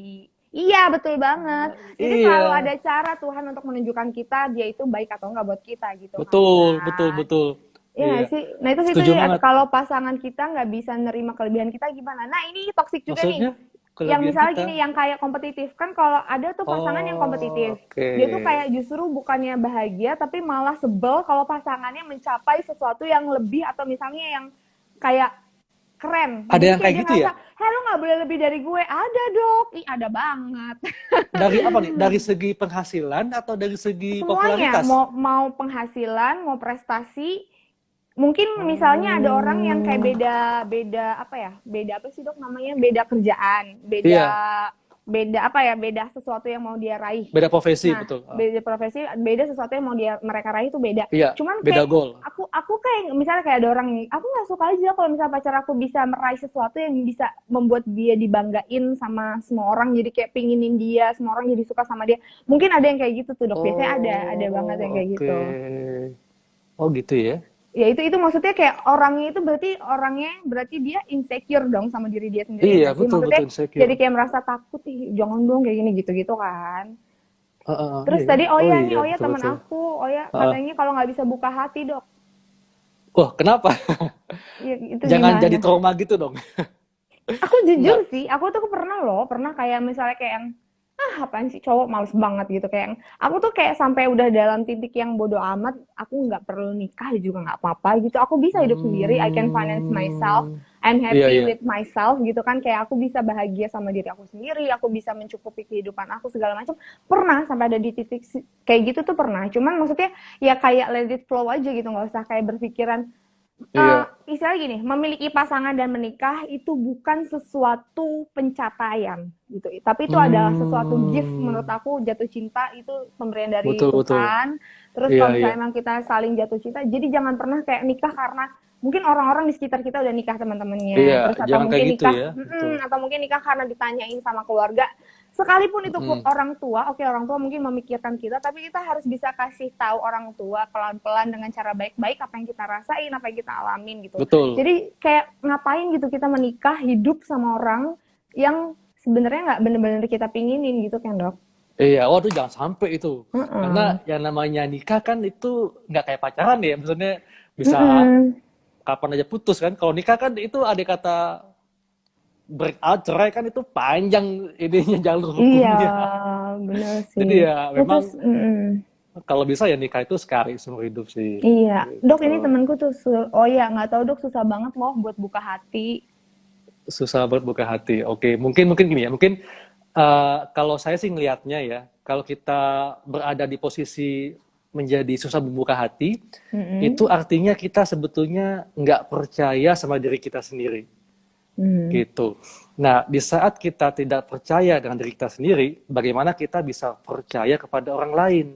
[SPEAKER 2] Iya betul banget, jadi selalu
[SPEAKER 1] Iya.
[SPEAKER 2] ada cara Tuhan untuk menunjukkan kita dia itu baik atau enggak buat kita gitu
[SPEAKER 1] Betul, betul,
[SPEAKER 2] kan.
[SPEAKER 1] betul.
[SPEAKER 2] Iya nggak
[SPEAKER 1] Iya.
[SPEAKER 2] sih, nah itu sih
[SPEAKER 1] Setuju
[SPEAKER 2] tadi
[SPEAKER 1] banget.
[SPEAKER 2] kalau pasangan kita nggak bisa nerima kelebihan kita gimana. Nah ini toksik juga nih,
[SPEAKER 1] Maksudnya
[SPEAKER 2] yang
[SPEAKER 1] kelebihan
[SPEAKER 2] misalnya
[SPEAKER 1] kita.
[SPEAKER 2] gini yang kayak kompetitif kan, kalau ada tuh pasangan yang
[SPEAKER 1] Oh,
[SPEAKER 2] kompetitif
[SPEAKER 1] oke.
[SPEAKER 2] dia tuh kayak justru bukannya bahagia tapi malah sebel kalau pasangannya mencapai sesuatu yang lebih atau misalnya yang kayak keren.
[SPEAKER 1] Ada
[SPEAKER 2] Jadi
[SPEAKER 1] yang
[SPEAKER 2] kayak
[SPEAKER 1] kayak
[SPEAKER 2] dia
[SPEAKER 1] gitu ya?
[SPEAKER 2] ngerasa, heh lu nggak boleh lebih dari gue. Ada dok, ih ada banget.
[SPEAKER 1] Dari apa nih? Dari segi penghasilan atau dari segi
[SPEAKER 2] Semuanya,
[SPEAKER 1] popularitas?
[SPEAKER 2] mau penghasilan, mau prestasi. Mungkin misalnya ada orang yang kayak
[SPEAKER 1] Oh,
[SPEAKER 2] beda apa ya? Beda apa sih dok namanya? Beda kerjaan, beda
[SPEAKER 1] iya,
[SPEAKER 2] beda apa ya? Beda sesuatu yang mau dia raih.
[SPEAKER 1] beda profesi
[SPEAKER 2] Nah,
[SPEAKER 1] betul.
[SPEAKER 2] beda profesi, beda sesuatu yang mau mereka raih itu beda.
[SPEAKER 1] Iya,
[SPEAKER 2] Cuman
[SPEAKER 1] beda
[SPEAKER 2] kayak
[SPEAKER 1] goal.
[SPEAKER 2] aku kayak misalnya kayak ada orang nih, aku nggak suka aja kalau misalnya pacar aku bisa meraih sesuatu yang bisa membuat dia dibanggain sama semua orang, jadi kayak pinginin dia, semua orang jadi suka sama dia. Mungkin ada yang kayak gitu tuh dok. Biasanya ada banget yang
[SPEAKER 1] Oh,
[SPEAKER 2] kayak
[SPEAKER 1] oke.
[SPEAKER 2] gitu.
[SPEAKER 1] Oh, gitu ya.
[SPEAKER 2] Ya itu maksudnya kayak orangnya itu berarti dia insecure dong sama diri dia sendiri ya
[SPEAKER 1] Iya,
[SPEAKER 2] nggak sih?
[SPEAKER 1] betul
[SPEAKER 2] Maksudnya
[SPEAKER 1] betul insecure.
[SPEAKER 2] jadi kayak merasa takut ih jangan dong kayak gini gitu-gitu kan.
[SPEAKER 1] Iya
[SPEAKER 2] Terus
[SPEAKER 1] ya.
[SPEAKER 2] tadi
[SPEAKER 1] Oh
[SPEAKER 2] Oya nih,
[SPEAKER 1] iya,
[SPEAKER 2] Oya
[SPEAKER 1] betul
[SPEAKER 2] teman
[SPEAKER 1] betul.
[SPEAKER 2] aku, Oya
[SPEAKER 1] Heeh.
[SPEAKER 2] katanya kalau nggak bisa buka hati dok.
[SPEAKER 1] Wah, kenapa?
[SPEAKER 2] Ya, itu
[SPEAKER 1] Jangan jadi
[SPEAKER 2] gimana?
[SPEAKER 1] trauma gitu dong.
[SPEAKER 2] Aku jujur
[SPEAKER 1] Enggak.
[SPEAKER 2] sih, aku tuh pernah kayak misalnya kayak yang apaan sih cowok males banget gitu kayak yang, aku tuh kayak sampai udah dalam titik yang bodoh amat, aku nggak perlu nikah juga nggak apa-apa gitu, aku bisa hidup sendiri, I can finance myself,
[SPEAKER 1] Hmm.
[SPEAKER 2] I'm
[SPEAKER 1] Iya
[SPEAKER 2] happy
[SPEAKER 1] iya.
[SPEAKER 2] with myself gitu kan, kayak aku bisa bahagia sama diri aku sendiri, aku bisa mencukupi kehidupan aku segala macam, pernah sampai ada di titik kayak gitu tuh pernah, cuman maksudnya ya kayak let it flow aja gitu, nggak usah kayak berpikiran
[SPEAKER 1] Iya.
[SPEAKER 2] istilahnya gini, memiliki pasangan dan menikah itu bukan sesuatu pencapaian gitu. Tapi itu adalah sesuatu gift menurut
[SPEAKER 1] Hmm.
[SPEAKER 2] aku, jatuh cinta itu pemberian dari
[SPEAKER 1] Betul betul.
[SPEAKER 2] Tuhan. Terus
[SPEAKER 1] Iya
[SPEAKER 2] kalau
[SPEAKER 1] iya.
[SPEAKER 2] misalnya emang kita saling jatuh cinta, jadi jangan pernah kayak nikah karena mungkin orang-orang di sekitar kita udah nikah
[SPEAKER 1] Iya,
[SPEAKER 2] teman-temannya. Terus atau
[SPEAKER 1] jangan kayak
[SPEAKER 2] mungkin
[SPEAKER 1] gitu
[SPEAKER 2] nikah,
[SPEAKER 1] ya. Betul.
[SPEAKER 2] atau mungkin nikah karena ditanyain sama keluarga. Sekalipun itu
[SPEAKER 1] Mm.
[SPEAKER 2] orang tua, oke orang tua mungkin memikirkan kita, tapi kita harus bisa kasih tahu orang tua pelan-pelan dengan cara baik-baik apa yang kita rasain, apa yang kita alamin gitu.
[SPEAKER 1] Betul.
[SPEAKER 2] Jadi kayak ngapain gitu kita menikah, hidup sama orang yang sebenarnya nggak bener-bener kita pinginin gitu kan dok?
[SPEAKER 1] Iya, waduh jangan sampai itu. Karena
[SPEAKER 2] Heeh.
[SPEAKER 1] yang namanya nikah kan itu nggak kayak pacaran ya. Maksudnya bisa
[SPEAKER 2] Heeh.
[SPEAKER 1] kapan aja putus kan. Kalau nikah kan itu ada kata break out, cerai kan itu panjang ininya jalur
[SPEAKER 2] Iya,
[SPEAKER 1] hukumnya.
[SPEAKER 2] bener sih.
[SPEAKER 1] Jadi ya
[SPEAKER 2] Ya, terus,
[SPEAKER 1] memang kalau bisa ya nikah itu sekali seumur hidup sih.
[SPEAKER 2] iya. Dok, ini
[SPEAKER 1] Gitu.
[SPEAKER 2] temenku tuh, oh iya, nggak tahu dok, susah banget loh buat buka hati.
[SPEAKER 1] Susah berbuka hati. Oke, mungkin mungkin gini ya. Mungkin kalau saya sih ngelihatnya ya, kalau kita berada di posisi menjadi susah membuka hati, itu
[SPEAKER 2] Mm-mm.
[SPEAKER 1] artinya kita sebetulnya nggak percaya sama diri kita sendiri.
[SPEAKER 2] Hmm.
[SPEAKER 1] Gitu. Nah, di saat kita tidak percaya dengan diri kita sendiri, bagaimana kita bisa percaya kepada orang lain?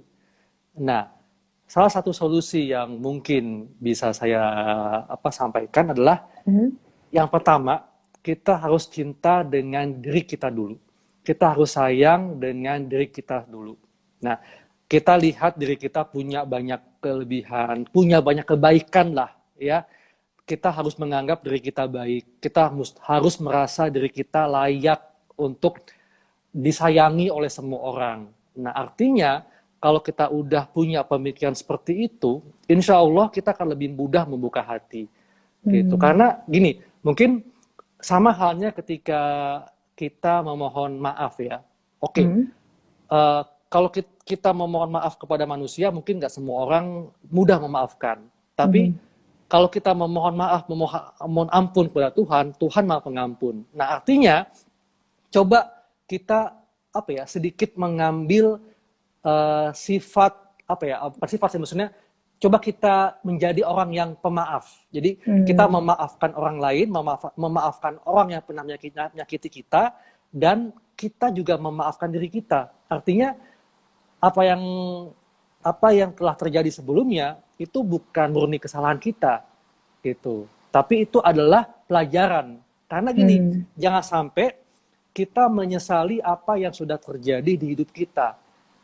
[SPEAKER 1] Nah, salah satu solusi yang mungkin bisa saya sampaikan adalah
[SPEAKER 2] Hmm.
[SPEAKER 1] yang pertama, kita harus cinta dengan diri kita dulu. Kita harus sayang dengan diri kita dulu. Nah, kita lihat diri kita punya banyak kelebihan, punya banyak kebaikan lah, ya. Kita harus menganggap diri kita baik. Kita harus merasa diri kita layak untuk disayangi oleh semua orang. Nah, artinya kalau kita udah punya pemikiran seperti itu, insya Allah kita akan lebih mudah membuka hati. Gitu.
[SPEAKER 2] Hmm.
[SPEAKER 1] Karena gini, mungkin sama halnya ketika kita memohon maaf ya. Oke,
[SPEAKER 2] Hmm.
[SPEAKER 1] kalau kita memohon maaf kepada manusia, mungkin nggak semua orang mudah memaafkan. Tapi
[SPEAKER 2] Hmm.
[SPEAKER 1] kalau kita memohon maaf, memohon ampun kepada Tuhan, Tuhan Maha Pengampun. Nah, artinya coba kita sedikit mengambil sifat sifat sih maksudnya coba kita menjadi orang yang pemaaf. Jadi kita
[SPEAKER 2] Hmm.
[SPEAKER 1] memaafkan orang lain, memaafkan orang yang pernah menyakiti kita, dan kita juga memaafkan diri kita. Artinya apa yang telah terjadi sebelumnya itu bukan murni kesalahan kita, gitu. Tapi itu adalah pelajaran. Karena gini,
[SPEAKER 2] Hmm.
[SPEAKER 1] jangan sampai kita menyesali apa yang sudah terjadi di hidup kita.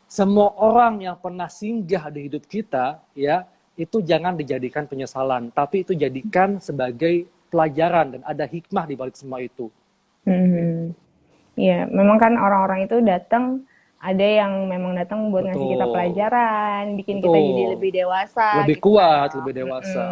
[SPEAKER 1] Semua orang yang pernah singgah di hidup kita, ya, itu jangan dijadikan penyesalan, tapi itu jadikan sebagai pelajaran dan ada hikmah di balik semua itu.
[SPEAKER 2] Hmm. Iya, memang kan orang-orang itu datang, ada yang memang datang buat ngasih kita
[SPEAKER 1] Betul,
[SPEAKER 2] pelajaran, bikin kita jadi
[SPEAKER 1] betul.
[SPEAKER 2] lebih dewasa
[SPEAKER 1] Lebih
[SPEAKER 2] gitu kan
[SPEAKER 1] kuat,
[SPEAKER 2] dok.
[SPEAKER 1] lebih dewasa,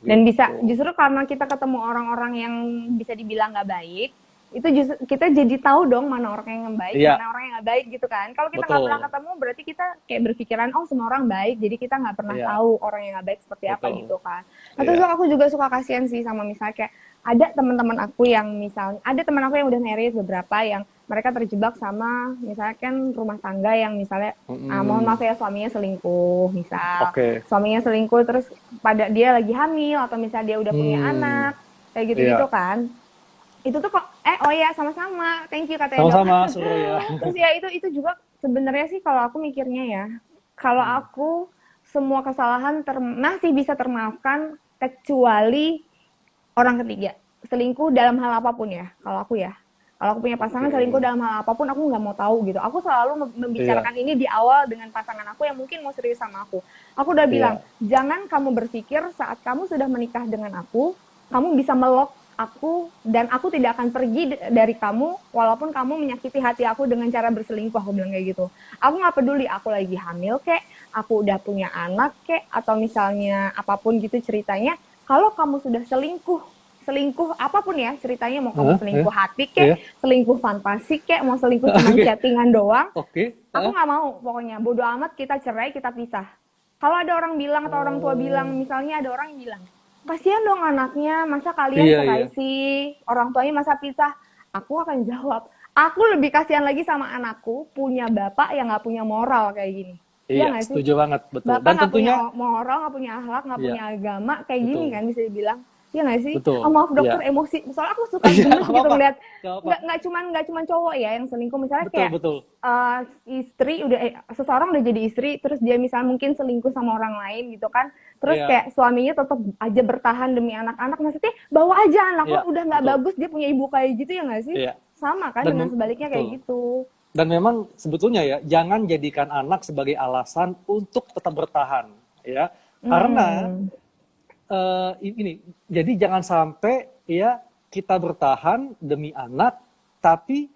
[SPEAKER 2] Dan bisa
[SPEAKER 1] gitu.
[SPEAKER 2] justru karena kita ketemu orang-orang yang bisa dibilang nggak baik, itu justru kita jadi tahu dong mana orang yang baik,
[SPEAKER 1] Iya,
[SPEAKER 2] mana orang yang nggak baik gitu kan. Kalau kita nggak pernah
[SPEAKER 1] betul.
[SPEAKER 2] ketemu, berarti kita kayak berpikiran, oh semua orang baik, jadi kita nggak pernah
[SPEAKER 1] Iya,
[SPEAKER 2] tahu orang yang nggak baik seperti apa
[SPEAKER 1] betul.
[SPEAKER 2] gitu kan. Nah, terus
[SPEAKER 1] Iya.
[SPEAKER 2] aku juga suka kasihan sih sama misalnya kayak ada teman-teman aku yang misalnya, ada teman aku yang udah married beberapa yang mereka terjebak sama misalnya kan rumah tangga yang misalnya, mohon maaf ya suaminya selingkuh, misal
[SPEAKER 1] Oke.
[SPEAKER 2] suaminya selingkuh terus pada dia lagi hamil atau misalnya dia udah punya
[SPEAKER 1] Hmm,
[SPEAKER 2] anak kayak gitu-gitu
[SPEAKER 1] iya.
[SPEAKER 2] kan, itu tuh kok oh ya sama-sama thank you katanya dok.
[SPEAKER 1] Sama-sama, suruh ya.
[SPEAKER 2] Terus ya itu juga sebenarnya sih kalau aku mikirnya ya, kalau
[SPEAKER 1] Hmm.
[SPEAKER 2] aku semua kesalahan masih bisa termaafkan kecuali orang ketiga selingkuh dalam hal apapun ya, kalau aku ya, kalau aku punya pasangan selingkuh
[SPEAKER 1] Oke.
[SPEAKER 2] dalam hal apapun aku nggak mau tahu gitu. Aku selalu
[SPEAKER 1] Iya,
[SPEAKER 2] membicarakan ini di awal dengan pasangan aku yang mungkin mau serius sama aku udah bilang
[SPEAKER 1] iya,
[SPEAKER 2] jangan kamu berpikir saat kamu sudah menikah dengan aku kamu bisa melok aku dan aku tidak akan pergi dari kamu walaupun kamu menyakiti hati aku dengan cara berselingkuh, aku bilang kayak gitu. Aku nggak peduli aku lagi hamil kek, aku udah punya anak kek, atau misalnya apapun gitu ceritanya, kalau kamu sudah selingkuh selingkuh apapun ya ceritanya, mau kamu
[SPEAKER 1] Hah?
[SPEAKER 2] selingkuh hati kek,
[SPEAKER 1] Iya.
[SPEAKER 2] selingkuh fantasi kek, mau selingkuh cuman
[SPEAKER 1] Oke,
[SPEAKER 2] chattingan doang,
[SPEAKER 1] oke.
[SPEAKER 2] aku
[SPEAKER 1] Hah?
[SPEAKER 2] nggak mau pokoknya, bodo amat, kita cerai, kita pisah. Kalau ada orang bilang atau orang tua bilang,
[SPEAKER 1] Oh,
[SPEAKER 2] misalnya ada orang yang bilang kasihan dong anaknya, masa kalian
[SPEAKER 1] iya,
[SPEAKER 2] cerai
[SPEAKER 1] iya.
[SPEAKER 2] sih, orang tuanya masa pisah, aku akan jawab aku lebih kasihan lagi sama anakku punya bapak yang nggak punya moral kayak gini. Iya
[SPEAKER 1] Iya,
[SPEAKER 2] nggak sih?
[SPEAKER 1] setuju banget, betul.
[SPEAKER 2] Bapak
[SPEAKER 1] Dan
[SPEAKER 2] nggak punya
[SPEAKER 1] tentunya,
[SPEAKER 2] moral, nggak punya akhlak, nggak
[SPEAKER 1] iya,
[SPEAKER 2] punya agama, kayak gini
[SPEAKER 1] betul,
[SPEAKER 2] kan bisa dibilang. Iya nggak sih?
[SPEAKER 1] betul,
[SPEAKER 2] Oh maaf dokter,
[SPEAKER 1] iya.
[SPEAKER 2] emosi. Soalnya aku suka
[SPEAKER 1] Iya,
[SPEAKER 2] gemes
[SPEAKER 1] nggak
[SPEAKER 2] gitu
[SPEAKER 1] apa-apa,
[SPEAKER 2] ngeliat,
[SPEAKER 1] nggak apa-apa.
[SPEAKER 2] nggak cuman cowok ya yang selingkuh. Misalnya
[SPEAKER 1] Betul,
[SPEAKER 2] kayak
[SPEAKER 1] betul.
[SPEAKER 2] eh, istri udah seseorang udah jadi istri, terus dia misalnya mungkin selingkuh sama orang lain gitu kan. Terus
[SPEAKER 1] Iya,
[SPEAKER 2] kayak suaminya tetap aja bertahan demi anak-anak. Maksudnya bawa aja anak lo,
[SPEAKER 1] iya,
[SPEAKER 2] udah nggak
[SPEAKER 1] betul.
[SPEAKER 2] bagus dia punya ibu kayak gitu ya nggak sih?
[SPEAKER 1] Iya.
[SPEAKER 2] Sama kan
[SPEAKER 1] Dan
[SPEAKER 2] dengan sebaliknya
[SPEAKER 1] betul.
[SPEAKER 2] kayak gitu.
[SPEAKER 1] Dan memang sebetulnya ya, jangan jadikan anak sebagai alasan untuk tetap bertahan, ya. Karena
[SPEAKER 2] Mm-mm.
[SPEAKER 1] ini, jadi jangan sampai ya kita bertahan demi anak, tapi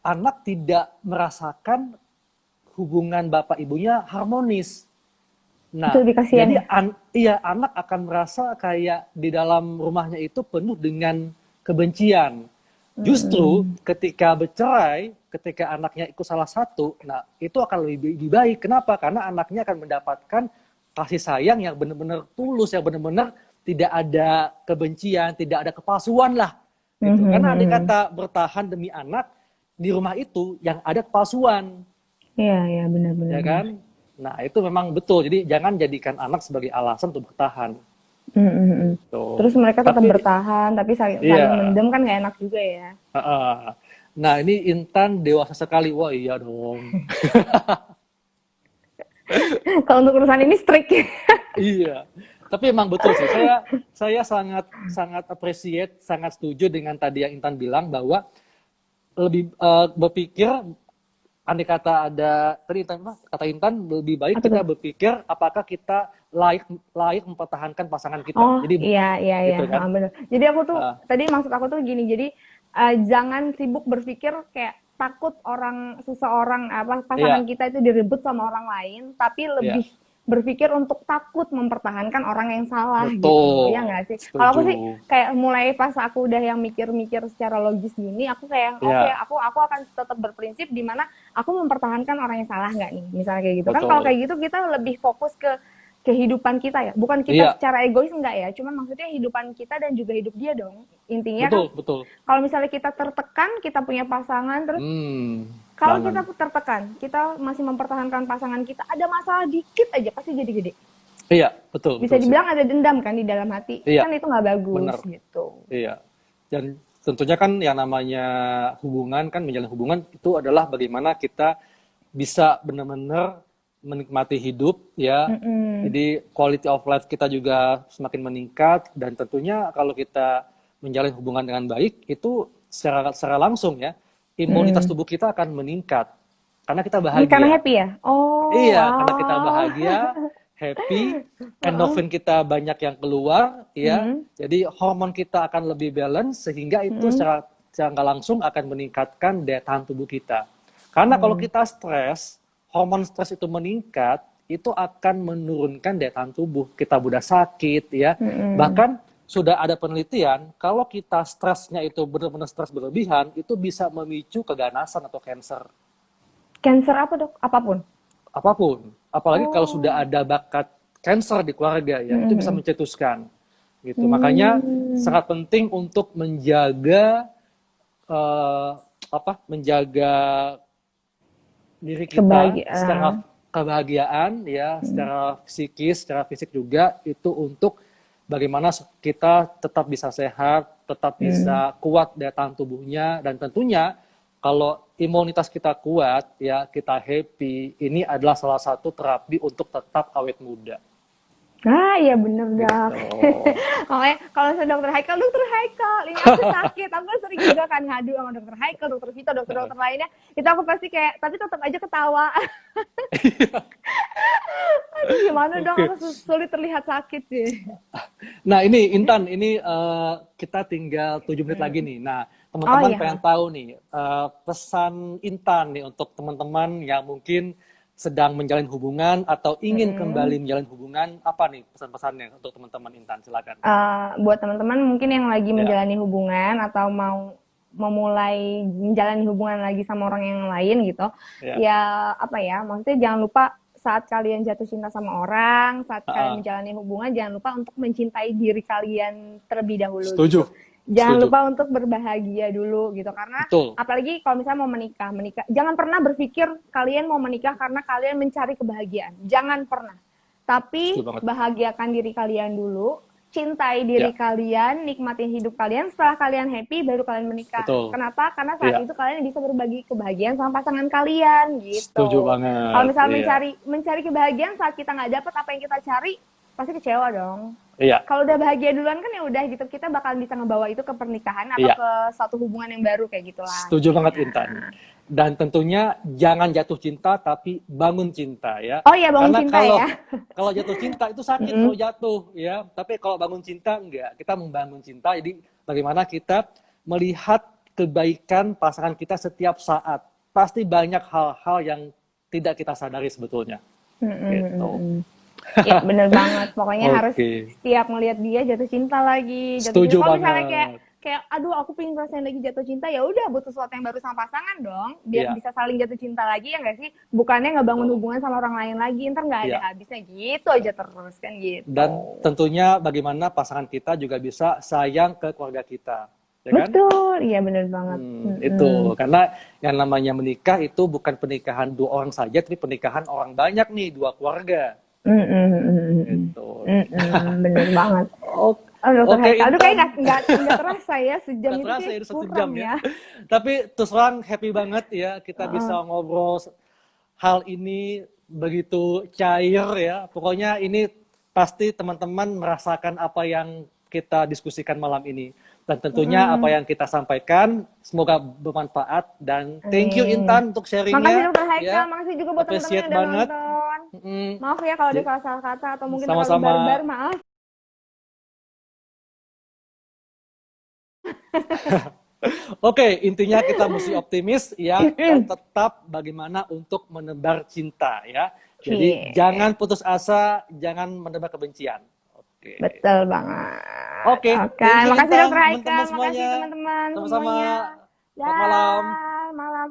[SPEAKER 1] anak tidak merasakan hubungan bapak ibunya harmonis.
[SPEAKER 2] Itu
[SPEAKER 1] Nah,
[SPEAKER 2] lebih kasihan
[SPEAKER 1] jadi
[SPEAKER 2] ya.
[SPEAKER 1] iya, anak akan merasa kayak di dalam rumahnya itu penuh dengan kebencian. Justru
[SPEAKER 2] Mm-mm.
[SPEAKER 1] ketika bercerai, ketika anaknya ikut salah satu, nah itu akan lebih baik. Kenapa? Karena anaknya akan mendapatkan kasih sayang yang benar-benar tulus, yang benar-benar tidak ada kebencian, tidak ada kepalsuan lah, gitu. Karena andai
[SPEAKER 2] Mhm.
[SPEAKER 1] kata bertahan demi anak, di rumah itu yang ada kepalsuan,
[SPEAKER 2] Iya, iya, benar benar
[SPEAKER 1] ya
[SPEAKER 2] benar.
[SPEAKER 1] kan? Nah, itu memang betul. Jadi jangan jadikan anak sebagai alasan untuk bertahan.
[SPEAKER 2] Mhm, mhm.
[SPEAKER 1] Tuh.
[SPEAKER 2] Terus mereka tetap
[SPEAKER 1] Tapi
[SPEAKER 2] bertahan, tapi saling
[SPEAKER 1] iya.
[SPEAKER 2] mendem kan nggak enak juga ya.
[SPEAKER 1] Nah, ini Intan dewasa sekali. Wah, iya dong.
[SPEAKER 2] Kalau untuk urusan ini strict.
[SPEAKER 1] Iya. Tapi emang betul sih. Saya sangat sangat appreciate, sangat setuju dengan tadi yang Intan bilang bahwa lebih berpikir andai kata ada tadi Intan kata Intan lebih baik
[SPEAKER 2] Apa
[SPEAKER 1] kita
[SPEAKER 2] tuh?
[SPEAKER 1] berpikir apakah kita layak layak mempertahankan pasangan kita.
[SPEAKER 2] Oh,
[SPEAKER 1] Jadi
[SPEAKER 2] iya iya iya,
[SPEAKER 1] gitu kan.
[SPEAKER 2] heeh, bener. Jadi aku tuh
[SPEAKER 1] Ah,
[SPEAKER 2] tadi maksud aku tuh gini, jadi jangan sibuk berpikir kayak takut seseorang apa pasangan
[SPEAKER 1] iya,
[SPEAKER 2] kita itu direbut sama orang lain, tapi
[SPEAKER 1] iya.
[SPEAKER 2] lebih berpikir untuk takut mempertahankan orang yang salah gitu. Ya
[SPEAKER 1] Betul.
[SPEAKER 2] nggak sih? Kalau aku
[SPEAKER 1] Setuju.
[SPEAKER 2] sih kayak mulai pas aku udah yang mikir-mikir secara logis gini, aku kayak oke,
[SPEAKER 1] Iya,
[SPEAKER 2] aku akan tetap berprinsip di mana aku mempertahankan orang yang salah nggak nih. Misalnya kayak gitu. Kan kalau
[SPEAKER 1] betul.
[SPEAKER 2] kayak gitu kita lebih fokus ke kehidupan kita ya, bukan kita
[SPEAKER 1] Iya,
[SPEAKER 2] secara egois enggak ya, cuman maksudnya hidupan kita dan juga hidup dia dong. Intinya kan
[SPEAKER 1] betul, betul.
[SPEAKER 2] kalau misalnya kita tertekan, kita punya pasangan, terus kalau
[SPEAKER 1] Jangan.
[SPEAKER 2] kita tertekan, kita masih mempertahankan pasangan kita, ada masalah dikit aja pasti jadi gede.
[SPEAKER 1] Iya, betul,
[SPEAKER 2] Bisa
[SPEAKER 1] betul sih.
[SPEAKER 2] dibilang ada dendam kan di dalam hati,
[SPEAKER 1] Iya,
[SPEAKER 2] kan itu nggak bagus
[SPEAKER 1] benar.
[SPEAKER 2] gitu.
[SPEAKER 1] Iya. Dan tentunya kan yang namanya hubungan kan menjalin hubungan itu adalah bagaimana kita bisa benar-benar menikmati hidup ya.
[SPEAKER 2] Mm-mm.
[SPEAKER 1] Jadi quality of life kita juga semakin meningkat dan tentunya kalau kita menjalin hubungan dengan baik itu secara langsung ya imunitas
[SPEAKER 2] Mm-mm.
[SPEAKER 1] tubuh kita akan meningkat karena kita
[SPEAKER 2] Ini karena
[SPEAKER 1] bahagia.
[SPEAKER 2] happy ya? Oh,
[SPEAKER 1] Iya, karena kita
[SPEAKER 2] wow.
[SPEAKER 1] bahagia, happy,
[SPEAKER 2] Heeh.
[SPEAKER 1] endorfin kita banyak yang keluar, ya.
[SPEAKER 2] Mm-mm.
[SPEAKER 1] Jadi hormon kita akan lebih balance sehingga itu
[SPEAKER 2] Mm-mm.
[SPEAKER 1] secara nggak langsung akan meningkatkan daya tahan tubuh kita. Karena kalau
[SPEAKER 2] Mm.
[SPEAKER 1] kita stres, hormon stres itu meningkat, itu akan menurunkan daya tahan tubuh. Kita mudah sakit, ya.
[SPEAKER 2] Mm-mm.
[SPEAKER 1] Bahkan sudah ada penelitian kalau kita stresnya itu benar-benar stres berlebihan, itu bisa memicu keganasan atau cancer.
[SPEAKER 2] Cancer apa dok? Apapun.
[SPEAKER 1] Apapun. Apalagi kalau
[SPEAKER 2] Oh.
[SPEAKER 1] sudah ada bakat cancer di keluarga ya, itu bisa
[SPEAKER 2] Mm-mm.
[SPEAKER 1] mencetuskan. Gitu. Makanya
[SPEAKER 2] Hmm.
[SPEAKER 1] sangat penting untuk menjaga eh, menjaga diri kita secara
[SPEAKER 2] Kebahagiaan.
[SPEAKER 1] kebahagiaan ya,
[SPEAKER 2] Hmm.
[SPEAKER 1] secara psikis, secara fisik juga itu untuk bagaimana kita tetap bisa sehat, tetap
[SPEAKER 2] Hmm.
[SPEAKER 1] bisa kuat daya tahan tubuhnya dan tentunya kalau imunitas kita kuat ya, kita happy, ini adalah salah satu terapi untuk tetap awet muda.
[SPEAKER 2] Ah, iya bener dok.
[SPEAKER 1] Gitu.
[SPEAKER 2] Makanya kalau saya dokter Haikal, ini aku sakit. Aku kan sering juga kan ngadu sama dokter Haikal, dokter Vito, dokter-dokter lainnya. Itu aku pasti kayak, tapi tetap aja ketawa. Aduh, gimana dong?
[SPEAKER 1] Oke.
[SPEAKER 2] Aku sulit terlihat sakit sih.
[SPEAKER 1] Nah ini Intan, ini kita tinggal 7 menit lagi
[SPEAKER 2] Hmm.
[SPEAKER 1] nih. Nah
[SPEAKER 2] Oh
[SPEAKER 1] teman-teman pengen
[SPEAKER 2] iya.
[SPEAKER 1] tahu nih pesan Intan nih untuk teman-teman yang mungkin sedang menjalin hubungan atau ingin
[SPEAKER 2] Mm-mm.
[SPEAKER 1] kembali menjalin hubungan, apa nih pesan-pesannya untuk teman-teman Intan? Silakan.
[SPEAKER 2] Buat teman-teman mungkin yang lagi
[SPEAKER 1] Ya,
[SPEAKER 2] menjalani hubungan atau mau memulai menjalani hubungan lagi sama orang yang lain gitu,
[SPEAKER 1] ya.
[SPEAKER 2] ya apa ya, maksudnya jangan lupa saat kalian jatuh cinta sama orang, saat kalian
[SPEAKER 1] Ah,
[SPEAKER 2] menjalani hubungan, jangan lupa untuk mencintai diri kalian terlebih dahulu
[SPEAKER 1] setuju,
[SPEAKER 2] gitu. Jangan
[SPEAKER 1] setuju.
[SPEAKER 2] lupa untuk berbahagia dulu gitu, karena
[SPEAKER 1] Betul,
[SPEAKER 2] apalagi kalau misalnya mau menikah, jangan pernah berpikir kalian mau menikah karena kalian mencari kebahagiaan, jangan pernah.
[SPEAKER 1] setuju
[SPEAKER 2] Tapi
[SPEAKER 1] banget.
[SPEAKER 2] bahagiakan diri kalian dulu, cintai diri
[SPEAKER 1] Ya,
[SPEAKER 2] kalian, nikmatin hidup kalian. Setelah kalian happy, baru kalian menikah.
[SPEAKER 1] betul.
[SPEAKER 2] Kenapa? Karena saat
[SPEAKER 1] Iya,
[SPEAKER 2] itu kalian bisa berbagi kebahagiaan sama pasangan kalian
[SPEAKER 1] setuju
[SPEAKER 2] gitu. Kalau
[SPEAKER 1] banget.
[SPEAKER 2] misalnya
[SPEAKER 1] Iya,
[SPEAKER 2] mencari kebahagiaan saat kita nggak dapat apa yang kita cari, pasti kecewa dong.
[SPEAKER 1] iya,
[SPEAKER 2] Kalau udah bahagia duluan kan ya udah gitu, kita bakalan bisa ngebawa itu ke pernikahan atau
[SPEAKER 1] iya.
[SPEAKER 2] ke suatu hubungan yang baru kayak gitulah
[SPEAKER 1] Setuju banget
[SPEAKER 2] intinya.
[SPEAKER 1] Intan. Dan tentunya jangan jatuh cinta tapi bangun cinta ya.
[SPEAKER 2] Oh iya, bangun
[SPEAKER 1] Karena
[SPEAKER 2] cinta
[SPEAKER 1] kalau
[SPEAKER 2] ya.
[SPEAKER 1] kalau jatuh cinta itu sakit kalau
[SPEAKER 2] Mm-mm.
[SPEAKER 1] jatuh ya. Tapi kalau bangun cinta enggak. Kita membangun cinta. Jadi bagaimana kita melihat kebaikan pasangan kita setiap saat. Pasti banyak hal-hal yang tidak kita sadari sebetulnya. Gitu.
[SPEAKER 2] Mm-mm. Ya bener banget. Pokoknya harus
[SPEAKER 1] Oke.
[SPEAKER 2] setiap ngelihat dia jatuh cinta lagi, jatuh cinta.
[SPEAKER 1] Setuju
[SPEAKER 2] Kalau misalnya kayak
[SPEAKER 1] banget.
[SPEAKER 2] kayak aduh aku pengen ngerasain lagi jatuh cinta, ya udah butuh sesuatu yang baru sama pasangan dong, biar
[SPEAKER 1] Iya,
[SPEAKER 2] bisa saling jatuh cinta lagi ya nggak sih? Bukannya ngebangun
[SPEAKER 1] betul.
[SPEAKER 2] hubungan sama orang lain lagi, ntar nggak ada
[SPEAKER 1] Iya.
[SPEAKER 2] habisnya gitu aja terus kan gitu.
[SPEAKER 1] Dan tentunya bagaimana pasangan kita juga bisa sayang ke keluarga kita. Ya kan?
[SPEAKER 2] Betul, iya bener banget.
[SPEAKER 1] Itu karena yang namanya menikah itu bukan pernikahan dua orang saja, tapi pernikahan orang banyak nih, dua keluarga. Gitu.
[SPEAKER 2] Bener banget.
[SPEAKER 1] Oke,
[SPEAKER 2] Oh, dokter
[SPEAKER 1] oke
[SPEAKER 2] Haikal, aduh kayak
[SPEAKER 1] Intan,
[SPEAKER 2] nggak terasa ya sejam
[SPEAKER 1] nggak
[SPEAKER 2] itu
[SPEAKER 1] terasa
[SPEAKER 2] kayak
[SPEAKER 1] ini 1 jam
[SPEAKER 2] kurang
[SPEAKER 1] ya.
[SPEAKER 2] ya.
[SPEAKER 1] Tapi terus terang happy banget ya kita bisa
[SPEAKER 2] Heeh.
[SPEAKER 1] ngobrol hal ini begitu cair ya. Pokoknya ini pasti teman-teman merasakan apa yang kita diskusikan malam ini. Dan tentunya apa
[SPEAKER 2] Mm.
[SPEAKER 1] yang kita sampaikan semoga bermanfaat dan thank you
[SPEAKER 2] Amin.
[SPEAKER 1] Intan untuk
[SPEAKER 2] Makasih
[SPEAKER 1] sharingnya
[SPEAKER 2] dokter Haikal,
[SPEAKER 1] ya.
[SPEAKER 2] makasih juga buat teman-teman
[SPEAKER 1] Appreciate
[SPEAKER 2] yang udah
[SPEAKER 1] banget.
[SPEAKER 2] nonton.
[SPEAKER 1] Mm,
[SPEAKER 2] Maaf ya kalau ada salah-salah kata atau mungkin terlalu barbar,
[SPEAKER 1] sama-sama.
[SPEAKER 2] maaf.
[SPEAKER 1] Oke, intinya kita mesti optimis ya dan tetap bagaimana untuk menebar cinta ya. Jadi
[SPEAKER 2] Cie,
[SPEAKER 1] jangan putus asa, jangan menebar kebencian. Oke.
[SPEAKER 2] betul banget.
[SPEAKER 1] Oke,
[SPEAKER 2] Oke,
[SPEAKER 1] thank you
[SPEAKER 2] makasih dokter
[SPEAKER 1] Intan,
[SPEAKER 2] Haikal,
[SPEAKER 1] teman-teman
[SPEAKER 2] makasih
[SPEAKER 1] semuanya.
[SPEAKER 2] teman-teman
[SPEAKER 1] Sama-sama.
[SPEAKER 2] semuanya.
[SPEAKER 1] Selamat malam.
[SPEAKER 2] Dah, malam.